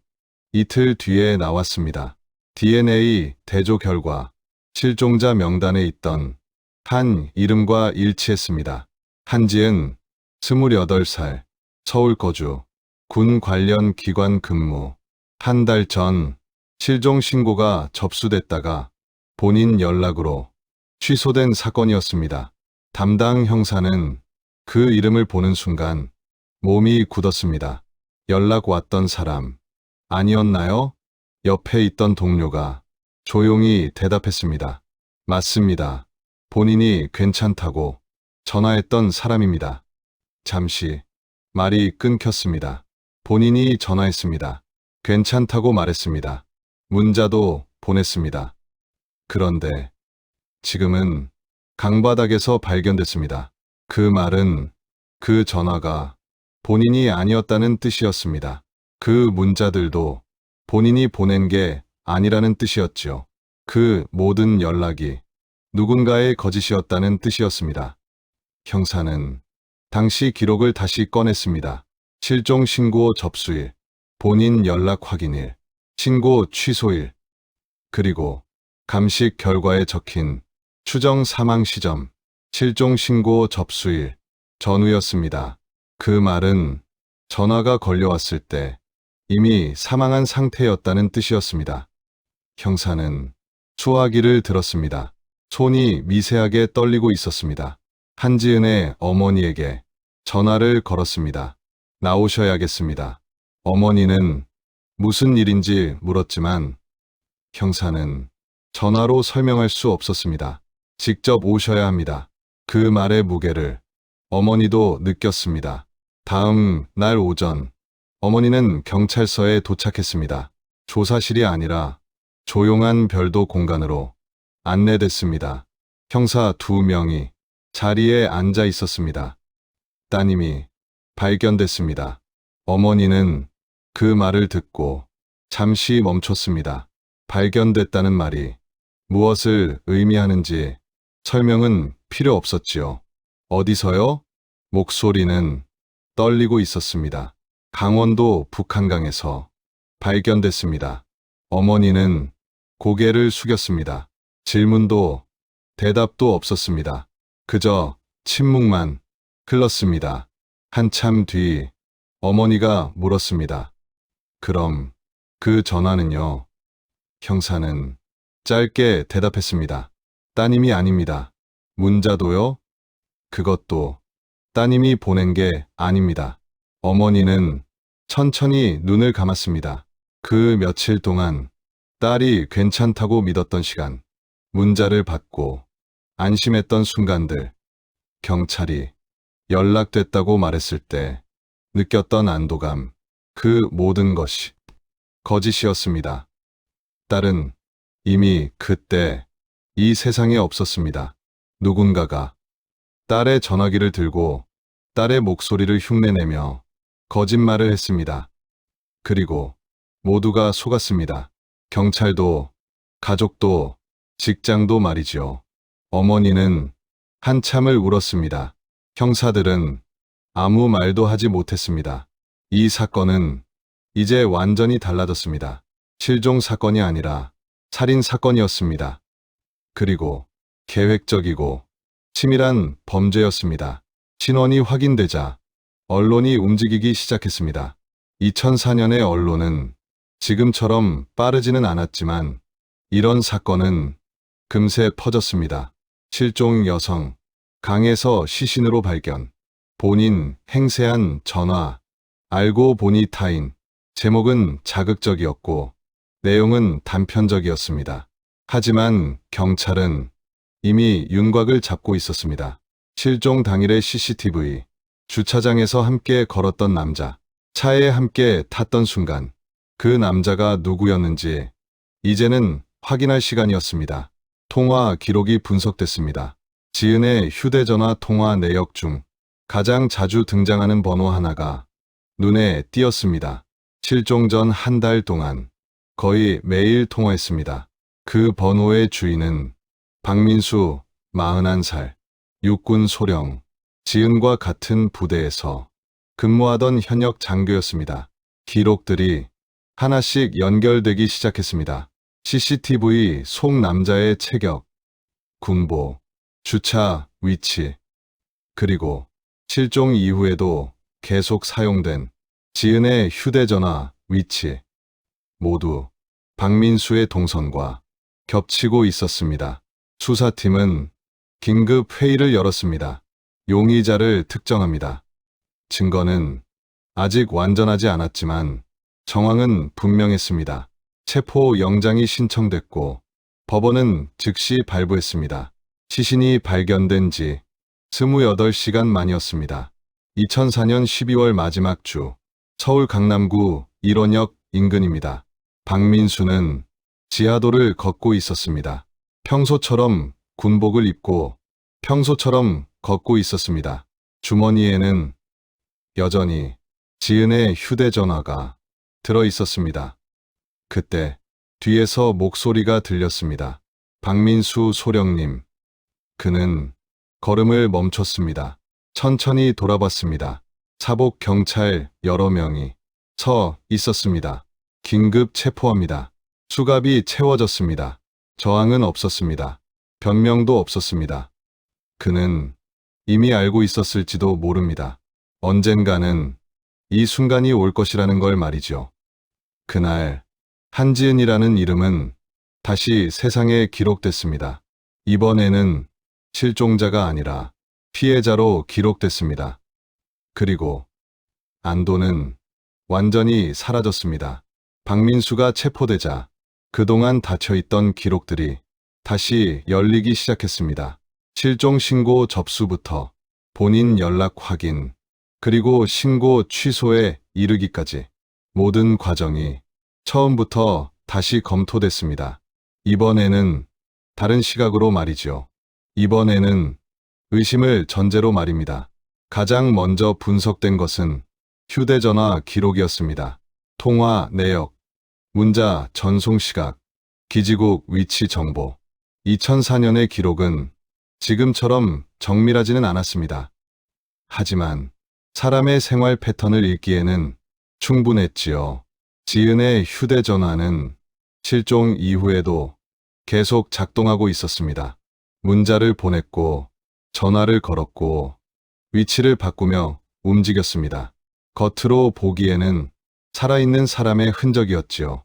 이틀 뒤에 나왔습니다. DNA 대조 결과 실종자 명단에 있던 한 이름과 일치했습니다. 한지은 28살, 서울 거주, 군 관련 기관 근무. 한 달 전 실종 신고가 접수됐다가 본인 연락으로 취소된 사건이었습니다. 담당 형사는 그 이름을 보는 순간 몸이 굳었습니다. 연락 왔던 사람 아니었나요? 옆에 있던 동료가 조용히 대답했습니다. 맞습니다. 본인이 괜찮다고 전화했던 사람입니다. 잠시 말이 끊겼습니다. 본인이 전화했습니다. 괜찮다고 말했습니다. 문자도 보냈습니다. 그런데 지금은 강바닥에서 발견됐습니다. 그 말은 그 전화가 본인이 아니었다는 뜻이었습니다. 그 문자들도 본인이 보낸 게 아니라는 뜻이었지요. 그 모든 연락이 누군가의 거짓이었다는 뜻이었습니다. 형사는 당시 기록을 다시 꺼냈습니다. 실종 신고 접수일, 본인 연락 확인일, 신고 취소일, 그리고 감식 결과에 적힌 추정 사망 시점, 실종 신고 접수일 전후였습니다. 그 말은 전화가 걸려왔을 때 이미 사망한 상태였다는 뜻이었습니다. 형사는 수화기를 들었습니다. 손이 미세하게 떨리고 있었습니다. 한지은의 어머니에게 전화를 걸었습니다. 나오셔야겠습니다. 어머니는 무슨 일인지 물었지만 형사는 전화로 설명할 수 없었습니다. 직접 오셔야 합니다. 그 말의 무게를 어머니도 느꼈습니다. 다음 날 오전, 어머니는 경찰서에 도착했습니다. 조사실이 아니라 조용한 별도 공간으로 안내됐습니다. 형사 2명이 자리에 앉아 있었습니다. 따님이 발견됐습니다. 어머니는 그 말을 듣고 잠시 멈췄습니다. 발견됐다는 말이 무엇을 의미하는지 설명은 필요 없었지요. 어디서요? 목소리는 떨리고 있었습니다. 강원도 북한강에서 발견됐습니다. 어머니는 고개를 숙였습니다. 질문도 대답도 없었습니다. 그저 침묵만 흘렀습니다. 한참 뒤 어머니가 물었습니다. 그럼 그 전화는요? 형사는 짧게 대답했습니다. 따님이 아닙니다. 문자도요? 그것도 따님이 보낸 게 아닙니다. 어머니는 천천히 눈을 감았습니다. 그 며칠 동안 딸이 괜찮다고 믿었던 시간, 문자를 받고 안심했던 순간들, 경찰이 연락됐다고 말했을 때 느꼈던 안도감, 그 모든 것이 거짓이었습니다. 딸은 이미 그때 이 세상에 없었습니다. 누군가가 딸의 전화기를 들고 딸의 목소리를 흉내내며 거짓말을 했습니다. 그리고 모두가 속았습니다. 경찰도, 가족도, 직장도 말이지요. 어머니는 한참을 울었습니다. 형사들은 아무 말도 하지 못했습니다. 이 사건은 이제 완전히 달라졌습니다. 실종 사건이 아니라 살인 사건이었습니다. 그리고 계획적이고 치밀한 범죄였습니다. 신원이 확인되자 언론이 움직이기 시작했습니다. 2004년의 언론은 지금처럼 빠르지는 않았지만 이런 사건은 금세 퍼졌습니다. 실종 여성, 강에서 시신으로 발견, 본인 행세한 전화, 알고 보니 타인. 제목은 자극적이었고 내용은 단편적이었습니다. 하지만 경찰은 이미 윤곽을 잡고 있었습니다. 실종 당일의 CCTV, 주차장에서 함께 걸었던 남자, 차에 함께 탔던 순간, 그 남자가 누구였는지 이제는 확인할 시간이었습니다. 통화 기록이 분석됐습니다. 지은의 휴대전화 통화 내역 중 가장 자주 등장하는 번호 하나가 눈에 띄었습니다. 실종 전 한 달 동안 거의 매일 통화했습니다. 그 번호의 주인은 박민수, 41살, 육군 소령, 지은과 같은 부대에서 근무하던 현역 장교였습니다. 기록들이 하나씩 연결되기 시작했습니다. CCTV 속 남자의 체격, 군복, 주차 위치, 그리고 실종 이후에도 계속 사용된 지은의 휴대전화 위치, 모두 박민수의 동선과 겹치고 있었습니다. 수사팀은 긴급 회의를 열었습니다. 용의자를 특정합니다. 증거는 아직 완전하지 않았지만 정황은 분명했습니다. 체포 영장이 신청됐고 법원은 즉시 발부했습니다. 시신이 발견된 지 28시간 만이었습니다. 2004년 12월 마지막 주 서울 강남구 1원역 인근입니다. 박민수는 지하도를 걷고 있었습니다. 평소처럼 군복을 입고 평소처럼 걷고 있었습니다. 주머니에는 여전히 지은의 휴대전화가 들어 있었습니다. 그때 뒤에서 목소리가 들렸습니다. 박민수 소령님, 그는 걸음을 멈췄습니다. 천천히 돌아봤습니다. 사복 경찰 여러 명이 서 있었습니다. 긴급 체포합니다. 수갑이 채워졌습니다. 저항은 없었습니다. 변명도 없었습니다. 그는 이미 알고 있었을지도 모릅니다. 언젠가는 이 순간이 올 것이라는 걸 말이죠. 그날 한지은이라는 이름은 다시 세상에 기록됐습니다. 이번에는 실종자가 아니라 피해자로 기록됐습니다. 그리고 안도는 완전히 사라졌습니다. 박민수가 체포되자 그동안 닫혀있던 기록들이 다시 열리기 시작했습니다. 실종 신고 접수부터 본인 연락 확인, 그리고 신고 취소에 이르기까지 모든 과정이 처음부터 다시 검토됐습니다. 이번에는 다른 시각으로 말이죠. 이번에는 의심을 전제로 말입니다. 가장 먼저 분석된 것은 휴대전화 기록이었습니다. 통화 내역, 문자 전송 시각, 기지국 위치 정보. 2004년의 기록은 지금처럼 정밀하지는 않았습니다. 하지만 사람의 생활 패턴을 읽기에는 충분했지요. 지은의 휴대전화는 실종 이후에도 계속 작동하고 있었습니다. 문자를 보냈고, 전화를 걸었고, 위치를 바꾸며 움직였습니다. 겉으로 보기에는 살아있는 사람의 흔적이었지요.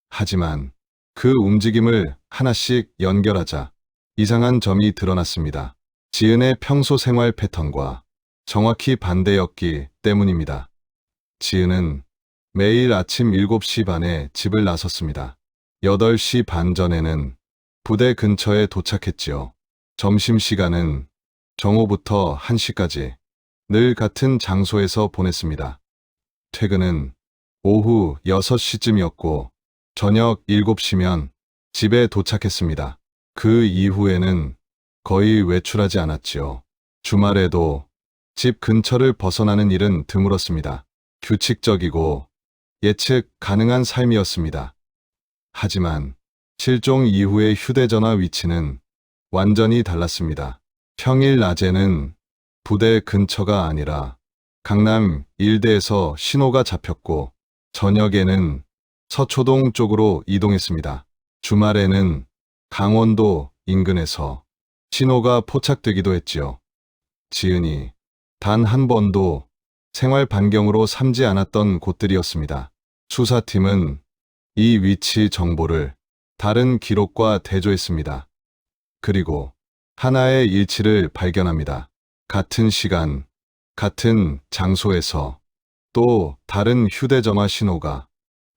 하지만 그 움직임을 하나씩 연결하자 이상한 점이 드러났습니다. 지은의 평소 생활 패턴과 정확히 반대였기 때문입니다. 지은은 매일 아침 7시 반에 집을 나섰습니다. 8시 반 전에는 부대 근처에 도착했지요. 점심시간은 정오부터 1시까지 늘 같은 장소에서 보냈습니다. 퇴근은 오후 6시쯤이었고 저녁 7시면 집에 도착했습니다. 그 이후에는 거의 외출하지 않았지요. 주말에도 집 근처를 벗어나는 일은 드물었습니다. 규칙적이고 예측 가능한 삶이었습니다. 하지만 실종 이후의 휴대전화 위치는 완전히 달랐습니다. 평일 낮에는 부대 근처가 아니라 강남 일대에서 신호가 잡혔고 저녁에는 서초동 쪽으로 이동했습니다. 주말에는 강원도 인근에서 신호가 포착되기도 했지요. 지은이 단 한 번도 생활 반경으로 삼지 않았던 곳들이었습니다. 수사팀은 이 위치 정보를 다른 기록과 대조했습니다. 그리고 하나의 일치를 발견합니다. 같은 시간, 같은 장소에서 또 다른 휴대전화 신호가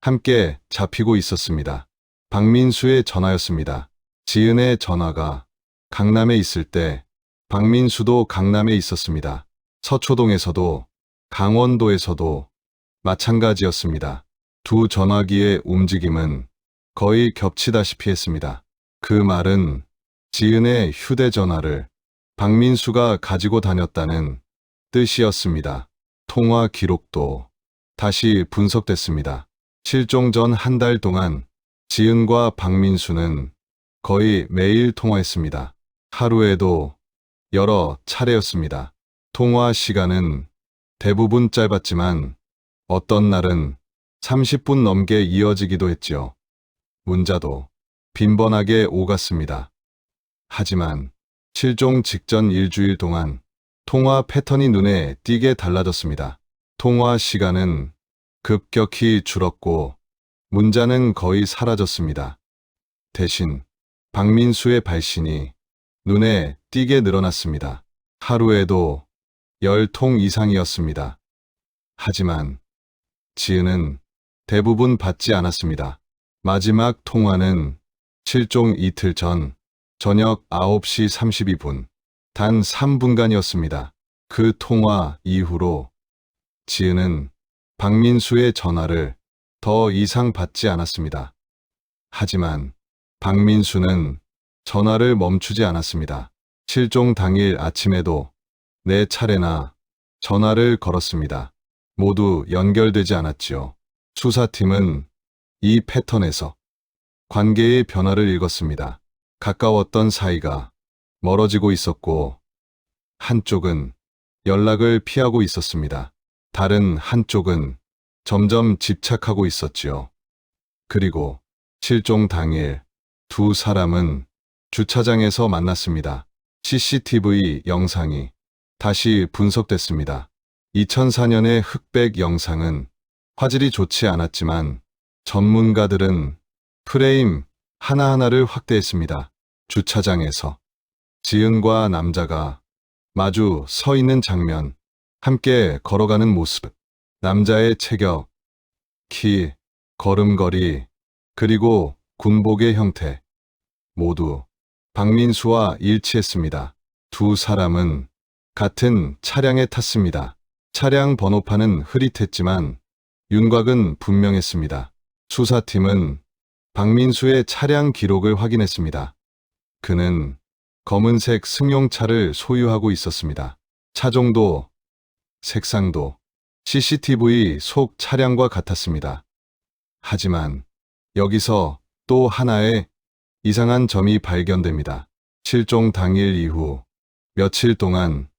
함께 잡히고 있었습니다. 박민수의 전화였습니다. 지은의 전화가 강남에 있을 때 박민수도 강남에 있었습니다. 서초동에서도 강원도에서도 마찬가지였습니다. 두 전화기의 움직임은 거의 겹치다시피 했습니다. 그 말은 지은의 휴대전화를 박민수가 가지고 다녔다는 뜻이었습니다. 통화 기록도 다시 분석됐습니다. 실종 전 한 달 동안 지은과 박민수는 거의 매일 통화했습니다. 하루에도 여러 차례였습니다. 통화 시간은 대부분 짧았지만 어떤 날은 30분 넘게 이어지기도 했지요. 문자도 빈번하게 오갔습니다. 하지만 실종 직전 일주일 동안 통화 패턴이 눈에 띄게 달라졌습니다. 통화 시간은 급격히 줄었고 문자는 거의 사라졌습니다. 대신 박민수의 발신이 눈에 띄게 늘어났습니다. 하루에도 10통 이상이었습니다. 하지만 지은은 대부분 받지 않았습니다. 마지막 통화는 실종 이틀 전 저녁 9시 32분, 단 3분간이었습니다. 그 통화 이후로 지은은 박민수의 전화를 더 이상 받지 않았습니다. 하지만 박민수는 전화를 멈추지 않았습니다. 실종 당일 아침에도 4차례나 전화를 걸었습니다. 모두 연결되지 않았지요. 수사팀은 이 패턴에서 관계의 변화를 읽었습니다. 가까웠던 사이가 멀어지고 있었고, 한쪽은 연락을 피하고 있었습니다. 다른 한쪽은 점점 집착하고 있었지요. 그리고 실종 당일 두 사람은 주차장에서 만났습니다. CCTV 영상이 다시 분석됐습니다. 2004년의 흑백 영상은 화질이 좋지 않았지만 전문가들은 프레임 하나하나를 확대했습니다. 주차장에서 지은과 남자가 마주 서 있는 장면, 함께 걸어가는 모습, 남자의 체격, 키, 걸음걸이, 그리고 군복의 형태, 모두 박민수와 일치했습니다. 두 사람은 같은 차량에 탔습니다. 차량 번호판은 흐릿했지만 윤곽은 분명했습니다. 수사팀은 박민수의 차량 기록을 확인했습니다. 그는 검은색 승용차를 소유하고 있었습니다. 차종도, 색상도 CCTV 속 차량과 같았습니다. 하지만 여기서 또 하나의 이상한 점이 발견됩니다. 실종 당일 이후 며칠 동안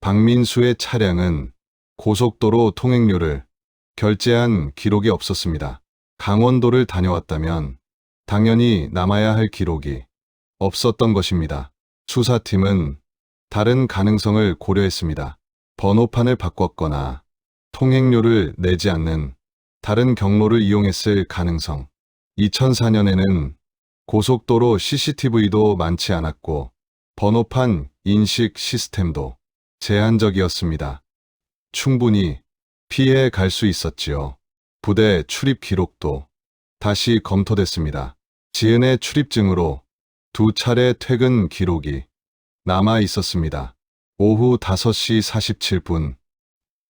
박민수의 차량은 고속도로 통행료를 결제한 기록이 없었습니다. 강원도를 다녀왔다면 당연히 남아야 할 기록이 없었던 것입니다. 수사팀은 다른 가능성을 고려했습니다. 번호판을 바꿨거나 통행료를 내지 않는 다른 경로를 이용했을 가능성. 2004년에는 고속도로 CCTV도 많지 않았고 번호판 인식 시스템도 제한적이었습니다. 충분히 피해 갈 수 있었지요. 부대 출입 기록도 다시 검토됐습니다. 지은의 출입증으로 두 차례 퇴근 기록이 남아 있었습니다. 오후 5시 47분,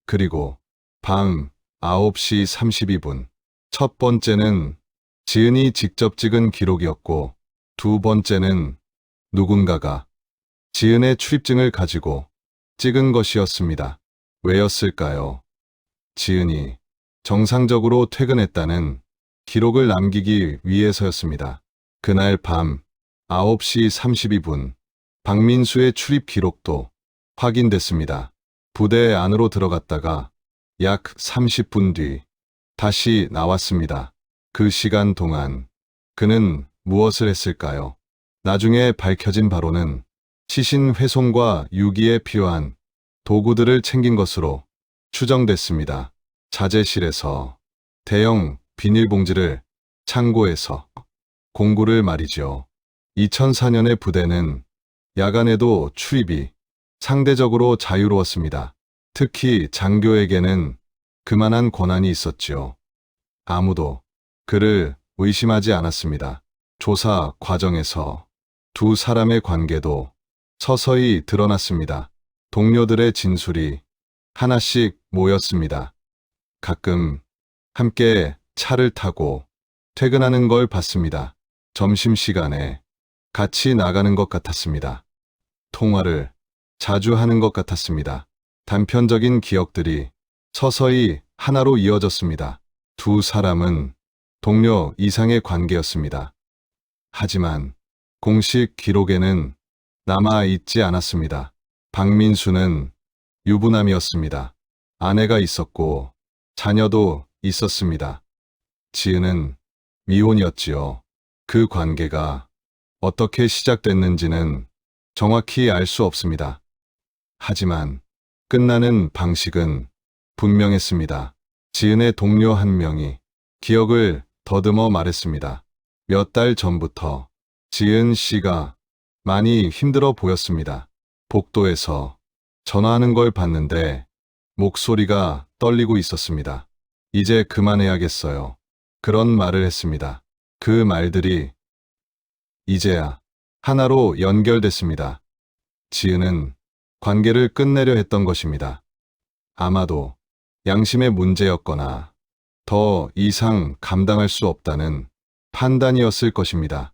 그리고 밤 9시 32분. 첫 번째는 지은이 직접 찍은 기록이었고, 두 번째는 누군가가 지은의 출입증을 가지고 찍은 것이었습니다. 왜였을까요? 지은이 정상적으로 퇴근했다는 기록을 남기기 위해서였습니다. 그날 밤 9시 32분, 박민수의 출입 기록도 확인됐습니다. 부대 안으로 들어갔다가 약 30분 뒤 다시 나왔습니다. 그 시간 동안 그는 무엇을 했을까요? 나중에 밝혀진 바로는 시신 훼손과 유기에 필요한 도구들을 챙긴 것으로 추정됐습니다. 자재실에서 대형 비닐봉지를, 창고에서 공구를 말이죠. 2004년의 부대는 야간에도 출입이 상대적으로 자유로웠습니다. 특히 장교에게는 그만한 권한이 있었지요. 아무도 그를 의심하지 않았습니다. 조사 과정에서 두 사람의 관계도 서서히 드러났습니다. 동료들의 진술이 하나씩 모였습니다. 가끔 함께 차를 타고 퇴근하는 걸 봤습니다. 점심시간에 같이 나가는 것 같았습니다. 통화를 자주 하는 것 같았습니다. 단편적인 기억들이 서서히 하나로 이어졌습니다. 두 사람은 동료 이상의 관계였습니다. 하지만 공식 기록에는 남아있지 않았습니다. 박민수는 유부남이었습니다. 아내가 있었고 자녀도 있었습니다. 지은은 미혼이었지요. 그 관계가 어떻게 시작됐는지는 정확히 알 수 없습니다. 하지만 끝나는 방식은 분명했습니다. 지은의 동료 한 명이 기억을 더듬어 말했습니다. 몇 달 전부터 지은 씨가 많이 힘들어 보였습니다. 복도에서 전화하는 걸 봤는데 목소리가 떨리고 있었습니다. 이제 그만해야겠어요. 그런 말을 했습니다. 그 말들이 이제야 하나로 연결됐습니다. 지은은 관계를 끝내려 했던 것입니다. 아마도 양심의 문제였거나 더 이상 감당할 수 없다는 판단이었을 것입니다.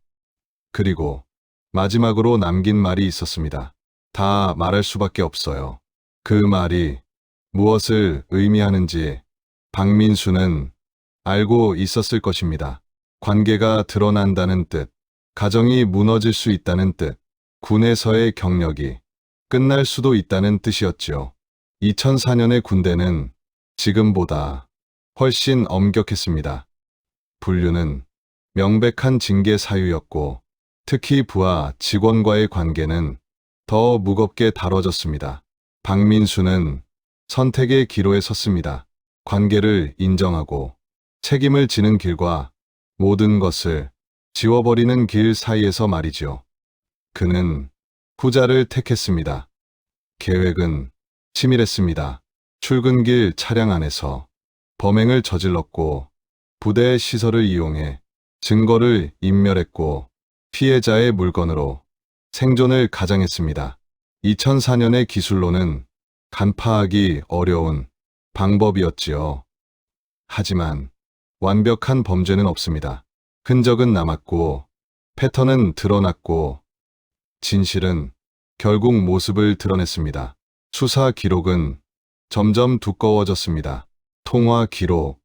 그리고 마지막으로 남긴 말이 있었습니다. 다 말할 수밖에 없어요. 그 말이 무엇을 의미하는지 박민수는 알고 있었을 것입니다. 관계가 드러난다는 뜻, 가정이 무너질 수 있다는 뜻, 군에서의 경력이 끝날 수도 있다는 뜻이었지요. 2004년의 군대는 지금보다 훨씬 엄격했습니다. 분류는 명백한 징계 사유였고, 특히 부하 직원과의 관계는 더 무겁게 다뤄졌습니다. 박민수는 선택의 기로에 섰습니다. 관계를 인정하고 책임을 지는 길과 모든 것을 지워버리는 길 사이에서 말이지요. 그는 후자를 택했습니다. 계획은 치밀했습니다. 출근길 차량 안에서 범행을 저질렀고, 부대의 시설을 이용해 증거를 인멸했고, 피해자의 물건으로 생존을 가장했습니다. 2004년의 기술로는 간파하기 어려운 방법이었지요. 하지만 완벽한 범죄는 없습니다. 흔적은 남았고, 패턴은 드러났고, 진실은 결국 모습을 드러냈습니다. 수사 기록은 점점 두꺼워졌습니다. 통화 기록,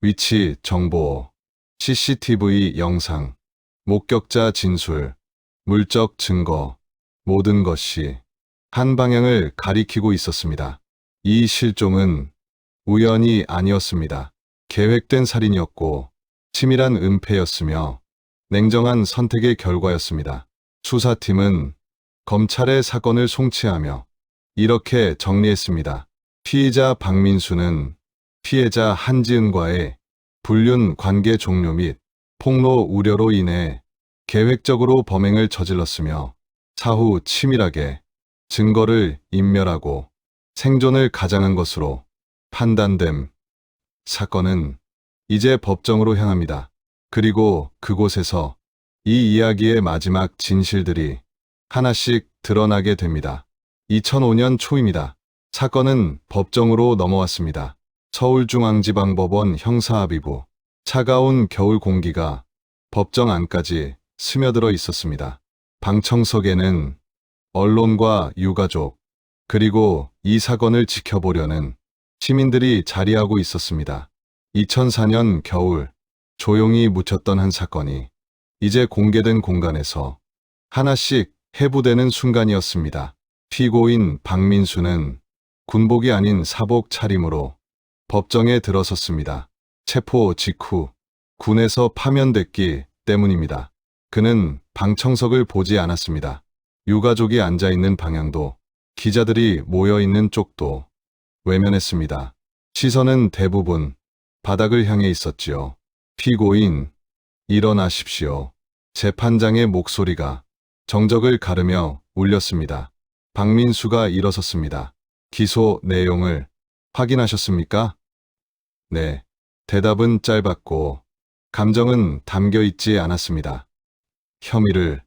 위치 정보, CCTV 영상, 목격자 진술, 물적 증거, 모든 것이 한 방향을 가리키고 있었습니다. 이 실종은 우연이 아니었습니다. 계획된 살인이었고, 치밀한 은폐였으며, 냉정한 선택의 결과였습니다. 수사팀은 검찰의 사건을 송치하며 이렇게 정리했습니다. 피의자 박민수는 피해자 한지은과의 불륜 관계 종료 및 폭로 우려로 인해 계획적으로 범행을 저질렀으며, 사후 치밀하게 증거를 인멸하고 생존을 가장한 것으로 판단됨. 사건은 이제 법정으로 향합니다. 그리고 그곳에서 이 이야기의 마지막 진실들이 하나씩 드러나게 됩니다. 2005년 초입니다. 사건은 법정으로 넘어왔습니다. 서울중앙지방법원 형사합의부. 차가운 겨울 공기가 법정 안까지 스며들어 있었습니다. 방청석에는 언론과 유가족, 그리고 이 사건을 지켜보려는 시민들이 자리하고 있었습니다. 2004년 겨울, 조용히 묻혔던 한 사건이 이제 공개된 공간에서 하나씩 해부되는 순간이었습니다. 피고인 박민수는 군복이 아닌 사복 차림으로 법정에 들어섰습니다. 체포 직후 군에서 파면됐기 때문입니다. 그는 방청석을 보지 않았습니다. 유가족이 앉아있는 방향도, 기자들이 모여있는 쪽도 외면했습니다. 시선은 대부분 바닥을 향해 있었지요. 피고인, 일어나십시오. 재판장의 목소리가 정적을 가르며 울렸습니다. 박민수가 일어섰습니다. 기소 내용을 확인하셨습니까? 네. 대답은 짧았고 감정은 담겨 있지 않았습니다. 혐의를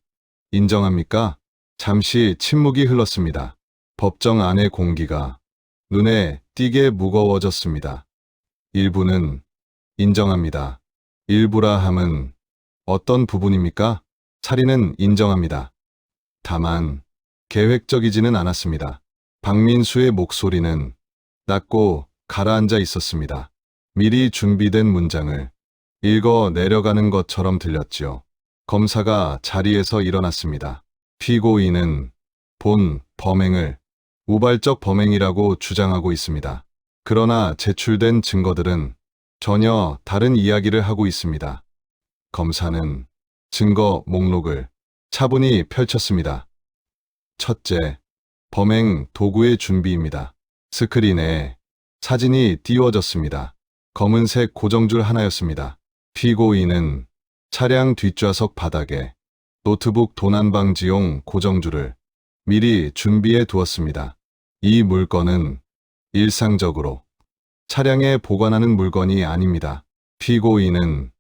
인정합니까? 잠시 침묵이 흘렀습니다. 법정 안의 공기가 눈에 띄게 무거워졌습니다. 일부는 인정합니다. 일부라 함은 어떤 부분입니까? 살인은 인정합니다. 다만 계획적이지는 않았습니다. 박민수의 목소리는 낮고 가라앉아 있었습니다. 미리 준비된 문장을 읽어 내려가는 것처럼 들렸지요. 검사가 자리에서 일어났습니다. 피고인은 본 범행을 우발적 범행이라고 주장하고 있습니다. 그러나 제출된 증거들은 전혀 다른 이야기를 하고 있습니다. 검사는 증거 목록을 차분히 펼쳤습니다. 첫째, 범행 도구의 준비입니다. 스크린에 사진이 띄워졌습니다. 검은색 고정줄 하나였습니다. 피고인은 차량 뒷좌석 바닥에 노트북 도난 방지용 고정줄을 미리 준비해 두었습니다. 이 물건은 일상적으로 차량에 보관하는 물건이 아닙니다. 피고인은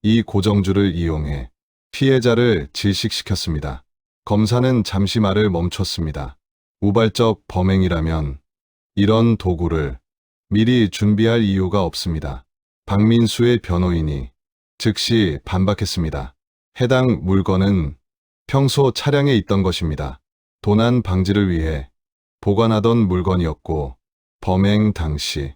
이 고정줄을 이용해 피해자를 질식시켰습니다. 검사는 잠시 말을 멈췄습니다. 우발적 범행이라면 이런 도구를 미리 준비할 이유가 없습니다. 박민수의 변호인이 즉시 반박했습니다. 해당 물건은 평소 차량에 있던 것입니다. 도난 방지를 위해 보관하던 물건이었고 범행 당시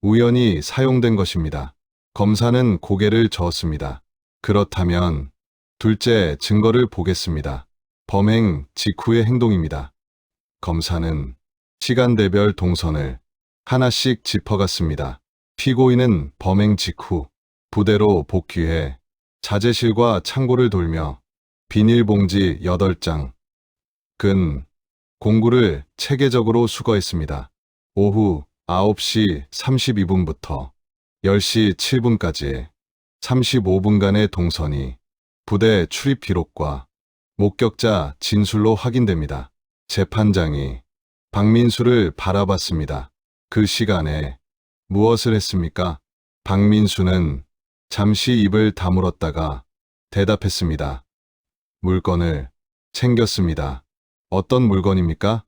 우연히 사용된 것입니다. 검사는 고개를 저었습니다. 그렇다면 둘째 증거를 보겠습니다. 범행 직후의 행동입니다. 검사는 시간대별 동선을 하나씩 짚어갔습니다. 피고인은 범행 직후 부대로 복귀해 자재실과 창고를 돌며 비닐봉지 8장, 근, 공구를 체계적으로 수거했습니다. 오후 9시 32분부터 10시 7분까지 35분간의 동선이 부대 출입 기록과 목격자 진술로 확인됩니다. 재판장이 박민수를 바라봤습니다. 그 시간에 무엇을 했습니까? 박민수는 잠시 입을 다물었다가 대답했습니다. 물건을 챙겼습니다. 어떤 물건입니까?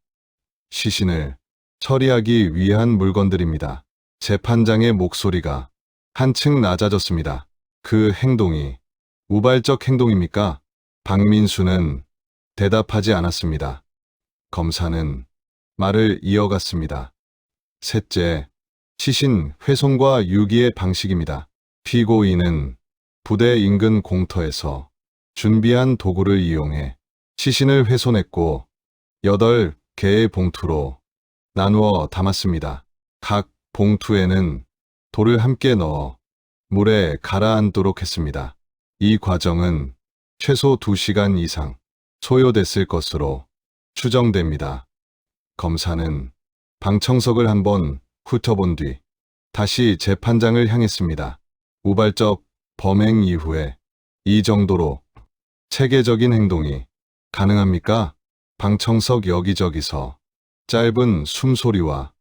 시신을 처리하기 위한 물건들입니다. 재판장의 목소리가 한층 낮아졌습니다. 그 행동이 우발적 행동입니까? 박민수는 대답하지 않았습니다. 검사는 말을 이어갔습니다. 셋째, 시신 훼손과 유기의 방식입니다. 피고인은 부대 인근 공터에서 준비한 도구를 이용해 시신을 훼손했고 8개의 봉투로 나누어 담았습니다. 각 봉투에는 돌을 함께 넣어 물에 가라앉도록 했습니다. 이 과정은 최소 2시간 이상 소요됐을 것으로 추정됩니다. 검사는 방청석을 한번 훑어본 뒤 다시 재판장을 향했습니다. 우발적 범행 이후에 이 정도로 체계적인 행동이 가능합니까? 방청석 여기저기서 짧은 숨소리와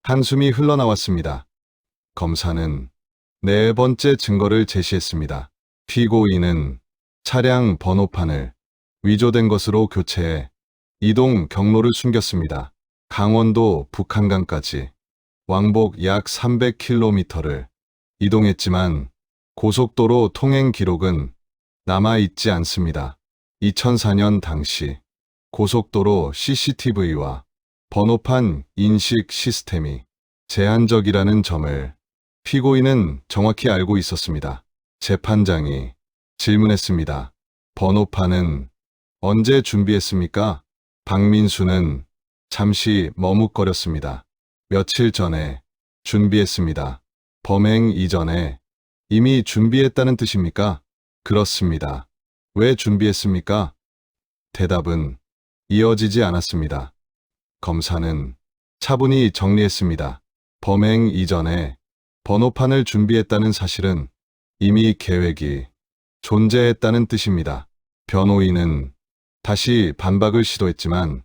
한숨이 흘러나왔습니다. 검사는 네 번째 증거를 제시했습니다. 피고인은 차량 번호판을 위조된 것으로 교체해 이동 경로를 숨겼습니다. 강원도 북한강까지 왕복 약 300km를 이동했지만 고속도로 통행 기록은 남아있지 않습니다. 2004년 당시 고속도로 CCTV와 번호판 인식 시스템이 제한적이라는 점을 피고인은 정확히 알고 있었습니다. 재판장이 질문했습니다. 번호판은 언제 준비했습니까? 박민수는 잠시 머뭇거렸습니다. 며칠 전에 준비했습니다. 범행 이전에 이미 준비했다는 뜻입니까? 그렇습니다. 왜 준비했습니까? 대답은 이어지지 않았습니다. 검사는 차분히 정리했습니다. 범행 이전에 번호판을 준비했다는 사실은 이미 계획이 존재했다는 뜻입니다. 변호인은 다시 반박을 시도했지만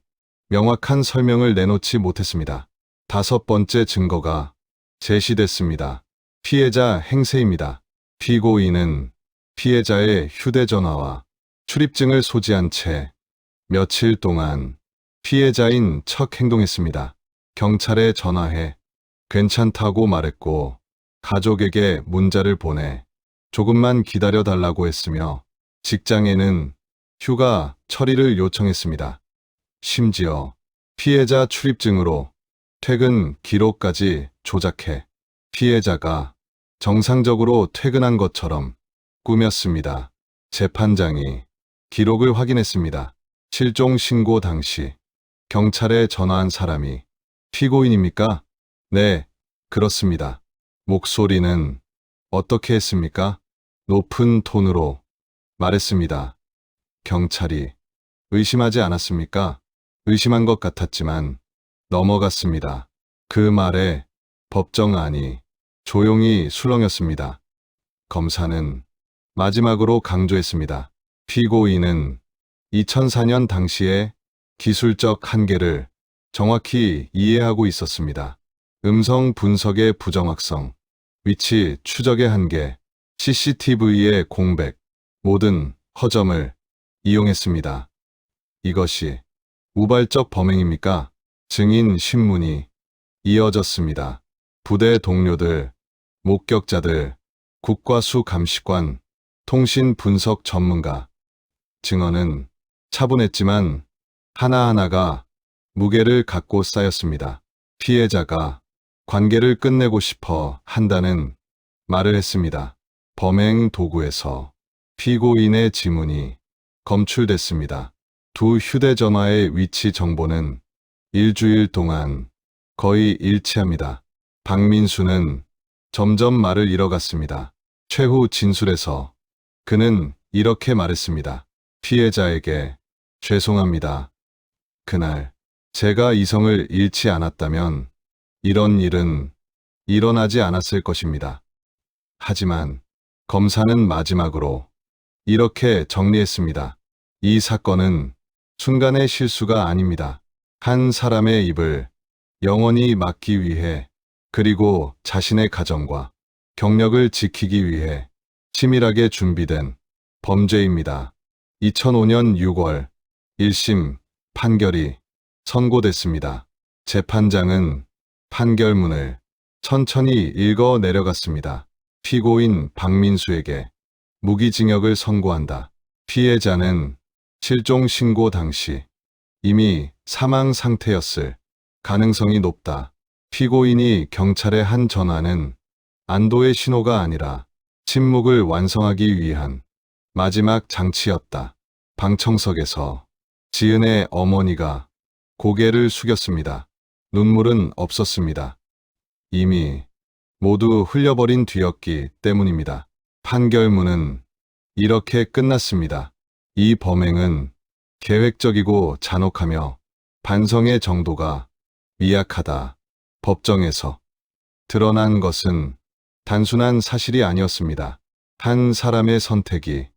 명확한 설명을 내놓지 못했습니다. 다섯 번째 증거가 제시됐습니다. 피해자 행세입니다. 피고인은 피해자의 휴대전화와 출입증을 소지한 채 며칠 동안 피해자인 척 행동했습니다. 경찰에 전화해 괜찮다고 말했고 가족에게 문자를 보내 조금만 기다려달라고 했으며 직장에는 휴가 처리를 요청했습니다. 심지어 피해자 출입증으로 퇴근 기록까지 조작해 피해자가 정상적으로 퇴근한 것처럼 꾸몄습니다. 재판장이 기록을 확인했습니다. 실종 신고 당시 경찰에 전화한 사람이 피고인입니까? 네, 그렇습니다. 목소리는 어떻게 했습니까? 높은 톤으로 말했습니다. 경찰이 의심하지 않았습니까? 의심한 것 같았지만 넘어갔습니다. 그 말에 법정안이 조용히 술렁였습니다. 검사는 마지막으로 강조했습니다. 피고인은 2004년 당시의 기술적 한계를 정확히 이해하고 있었습니다. 음성 분석의 부정확성, 위치 추적의 한계, CCTV의 공백, 모든 허점을 이용했습니다. 이것이 우발적 범행입니까? 증인 신문이 이어졌습니다. 부대 동료들, 목격자들, 국과수 감식관, 통신 분석 전문가, 증언은 차분했지만 하나하나가 무게를 갖고 쌓였습니다. 피해자가 관계를 끝내고 싶어 한다는 말을 했습니다. 범행 도구에서 피고인의 지문이 검출됐습니다. 두 휴대전화의 위치 정보는 일주일 동안 거의 일치합니다. 박민수는 점점 말을 잃어갔습니다. 최후 진술에서 그는 이렇게 말했습니다. 피해자에게 죄송합니다. 그날 제가 이성을 잃지 않았다면 이런 일은 일어나지 않았을 것입니다. 하지만 검사는 마지막으로 이렇게 정리했습니다. 이 사건은 순간의 실수가 아닙니다. 한 사람의 입을 영원히 막기 위해 그리고 자신의 가정과 경력을 지키기 위해 치밀하게 준비된 범죄입니다. 2005년 6월 1심 판결이 선고됐습니다. 재판장은 판결문을 천천히 읽어 내려갔습니다. 피고인 박민수에게 무기징역을 선고한다. 피해자는 실종 신고 당시 이미 사망 상태였을 가능성이 높다. 피고인이 경찰에 한 전화는 안도의 신호가 아니라 침묵을 완성하기 위한 마지막 장치였다. 방청석에서 지은의 어머니가 고개를 숙였습니다. 눈물은 없었습니다. 이미 모두 흘려버린 뒤였기 때문입니다. 판결문은 이렇게 끝났습니다. 이 범행은 계획적이고 잔혹하며 반성의 정도가 미약하다. 법정에서 드러난 것은 단순한 사실이 아니었습니다. 한 사람의 선택이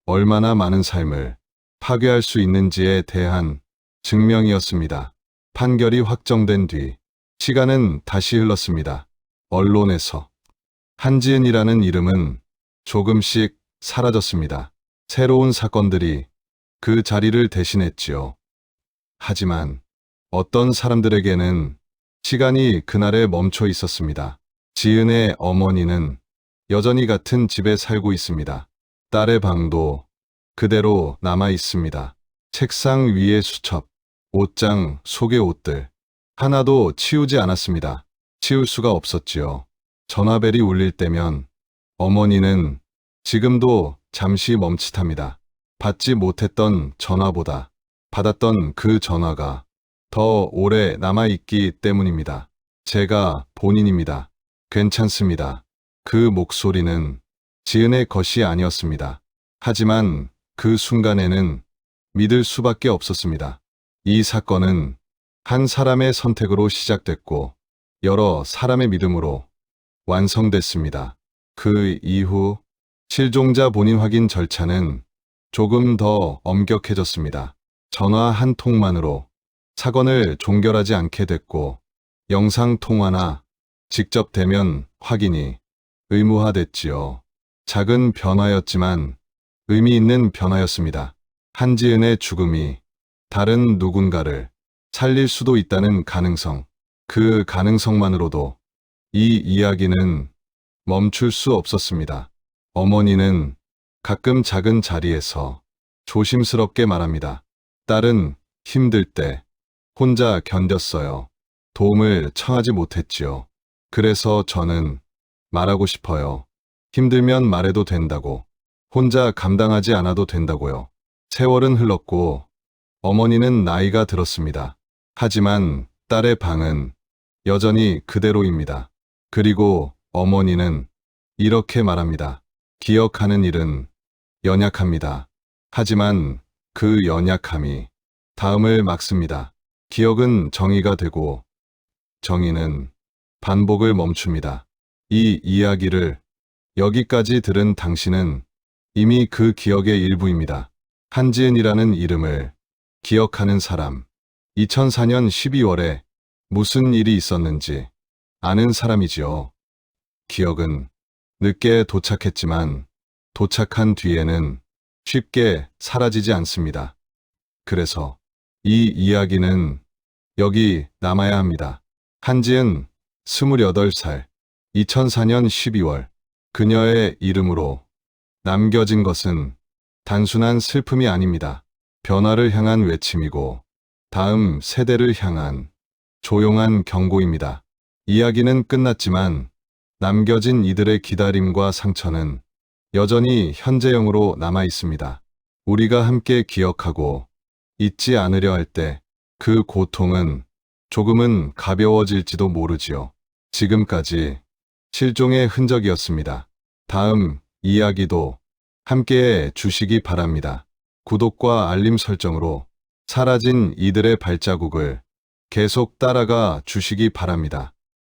얼마나 많은 삶을 파괴할 수 있는지에 대한 증명이었습니다. 판결이 확정된 뒤 시간은 다시 흘렀습니다. 언론에서 한지은이라는 이름은 조금씩 사라졌습니다. 새로운 사건들이 그 자리를 대신했지요. 하지만 어떤 사람들에게는 시간이 그날에 멈춰 있었습니다. 지은의 어머니는 여전히 같은 집에 살고 있습니다. 딸의 방도 그대로 남아 있습니다. 책상 위의 수첩, 옷장 속의 옷들, 하나도 치우지 않았습니다. 치울 수가 없었지요. 전화벨이 울릴 때면 어머니는 지금도 잠시 멈칫합니다. 받지 못했던 전화보다 받았던 그 전화가 더 오래 남아있기 때문입니다. 제가 본인입니다. 괜찮습니다. 그 목소리는 지은의 것이 아니었습니다. 하지만 그 순간에는 믿을 수밖에 없었습니다. 이 사건은 한 사람의 선택으로 시작됐고 여러 사람의 믿음으로 완성됐습니다. 그 이후 실종자 본인 확인 절차는 조금 더 엄격해졌습니다. 전화 한 통만으로 사건을 종결하지 않게 됐고 영상 통화나 직접 대면 확인이 의무화됐지요. 작은 변화였지만 의미 있는 변화였습니다. 한지은의 죽음이 다른 누군가를 살릴 수도 있다는 가능성, 그 가능성만으로도 이 이야기는 멈출 수 없었습니다. 어머니는 가끔 작은 자리에서 조심스럽게 말합니다. 딸은 힘들 때 혼자 견뎠어요. 도움을 청하지 못했지요. 그래서 저는 말하고 싶어요. 힘들면 말해도 된다고. 혼자 감당하지 않아도 된다고요. 세월은 흘렀고 어머니는 나이가 들었습니다. 하지만 딸의 방은 여전히 그대로입니다. 그리고 어머니는 이렇게 말합니다. 기억하는 일은 연약합니다. 하지만 그 연약함이 다음을 막습니다. 기억은 정의가 되고 정의는 반복을 멈춥니다. 이 이야기를 여기까지 들은 당신은 이미 그 기억의 일부입니다. 한지은이라는 이름을 기억하는 사람. 2004년 12월에 무슨 일이 있었는지 아는 사람이지요. 기억은 늦게 도착했지만 도착한 뒤에는 쉽게 사라지지 않습니다. 그래서 이 이야기는 여기 남아야 합니다. 한지은 28살, 2004년 12월 그녀의 이름으로 남겨진 것은 단순한 슬픔이 아닙니다. 변화를 향한 외침이고 다음 세대를 향한 조용한 경고입니다. 이야기는 끝났지만 남겨진 이들의 기다림과 상처는 여전히 현재형으로 남아 있습니다. 우리가 함께 기억하고 잊지 않으려 할 때 그 고통은 조금은 가벼워질지도 모르지요. 지금까지 실종의 흔적이었습니다. 다음 이야기도 함께 주시기 바랍니다. 구독과 알림 설정으로 사라진 이들의 발자국을 계속 따라가 주시기 바랍니다.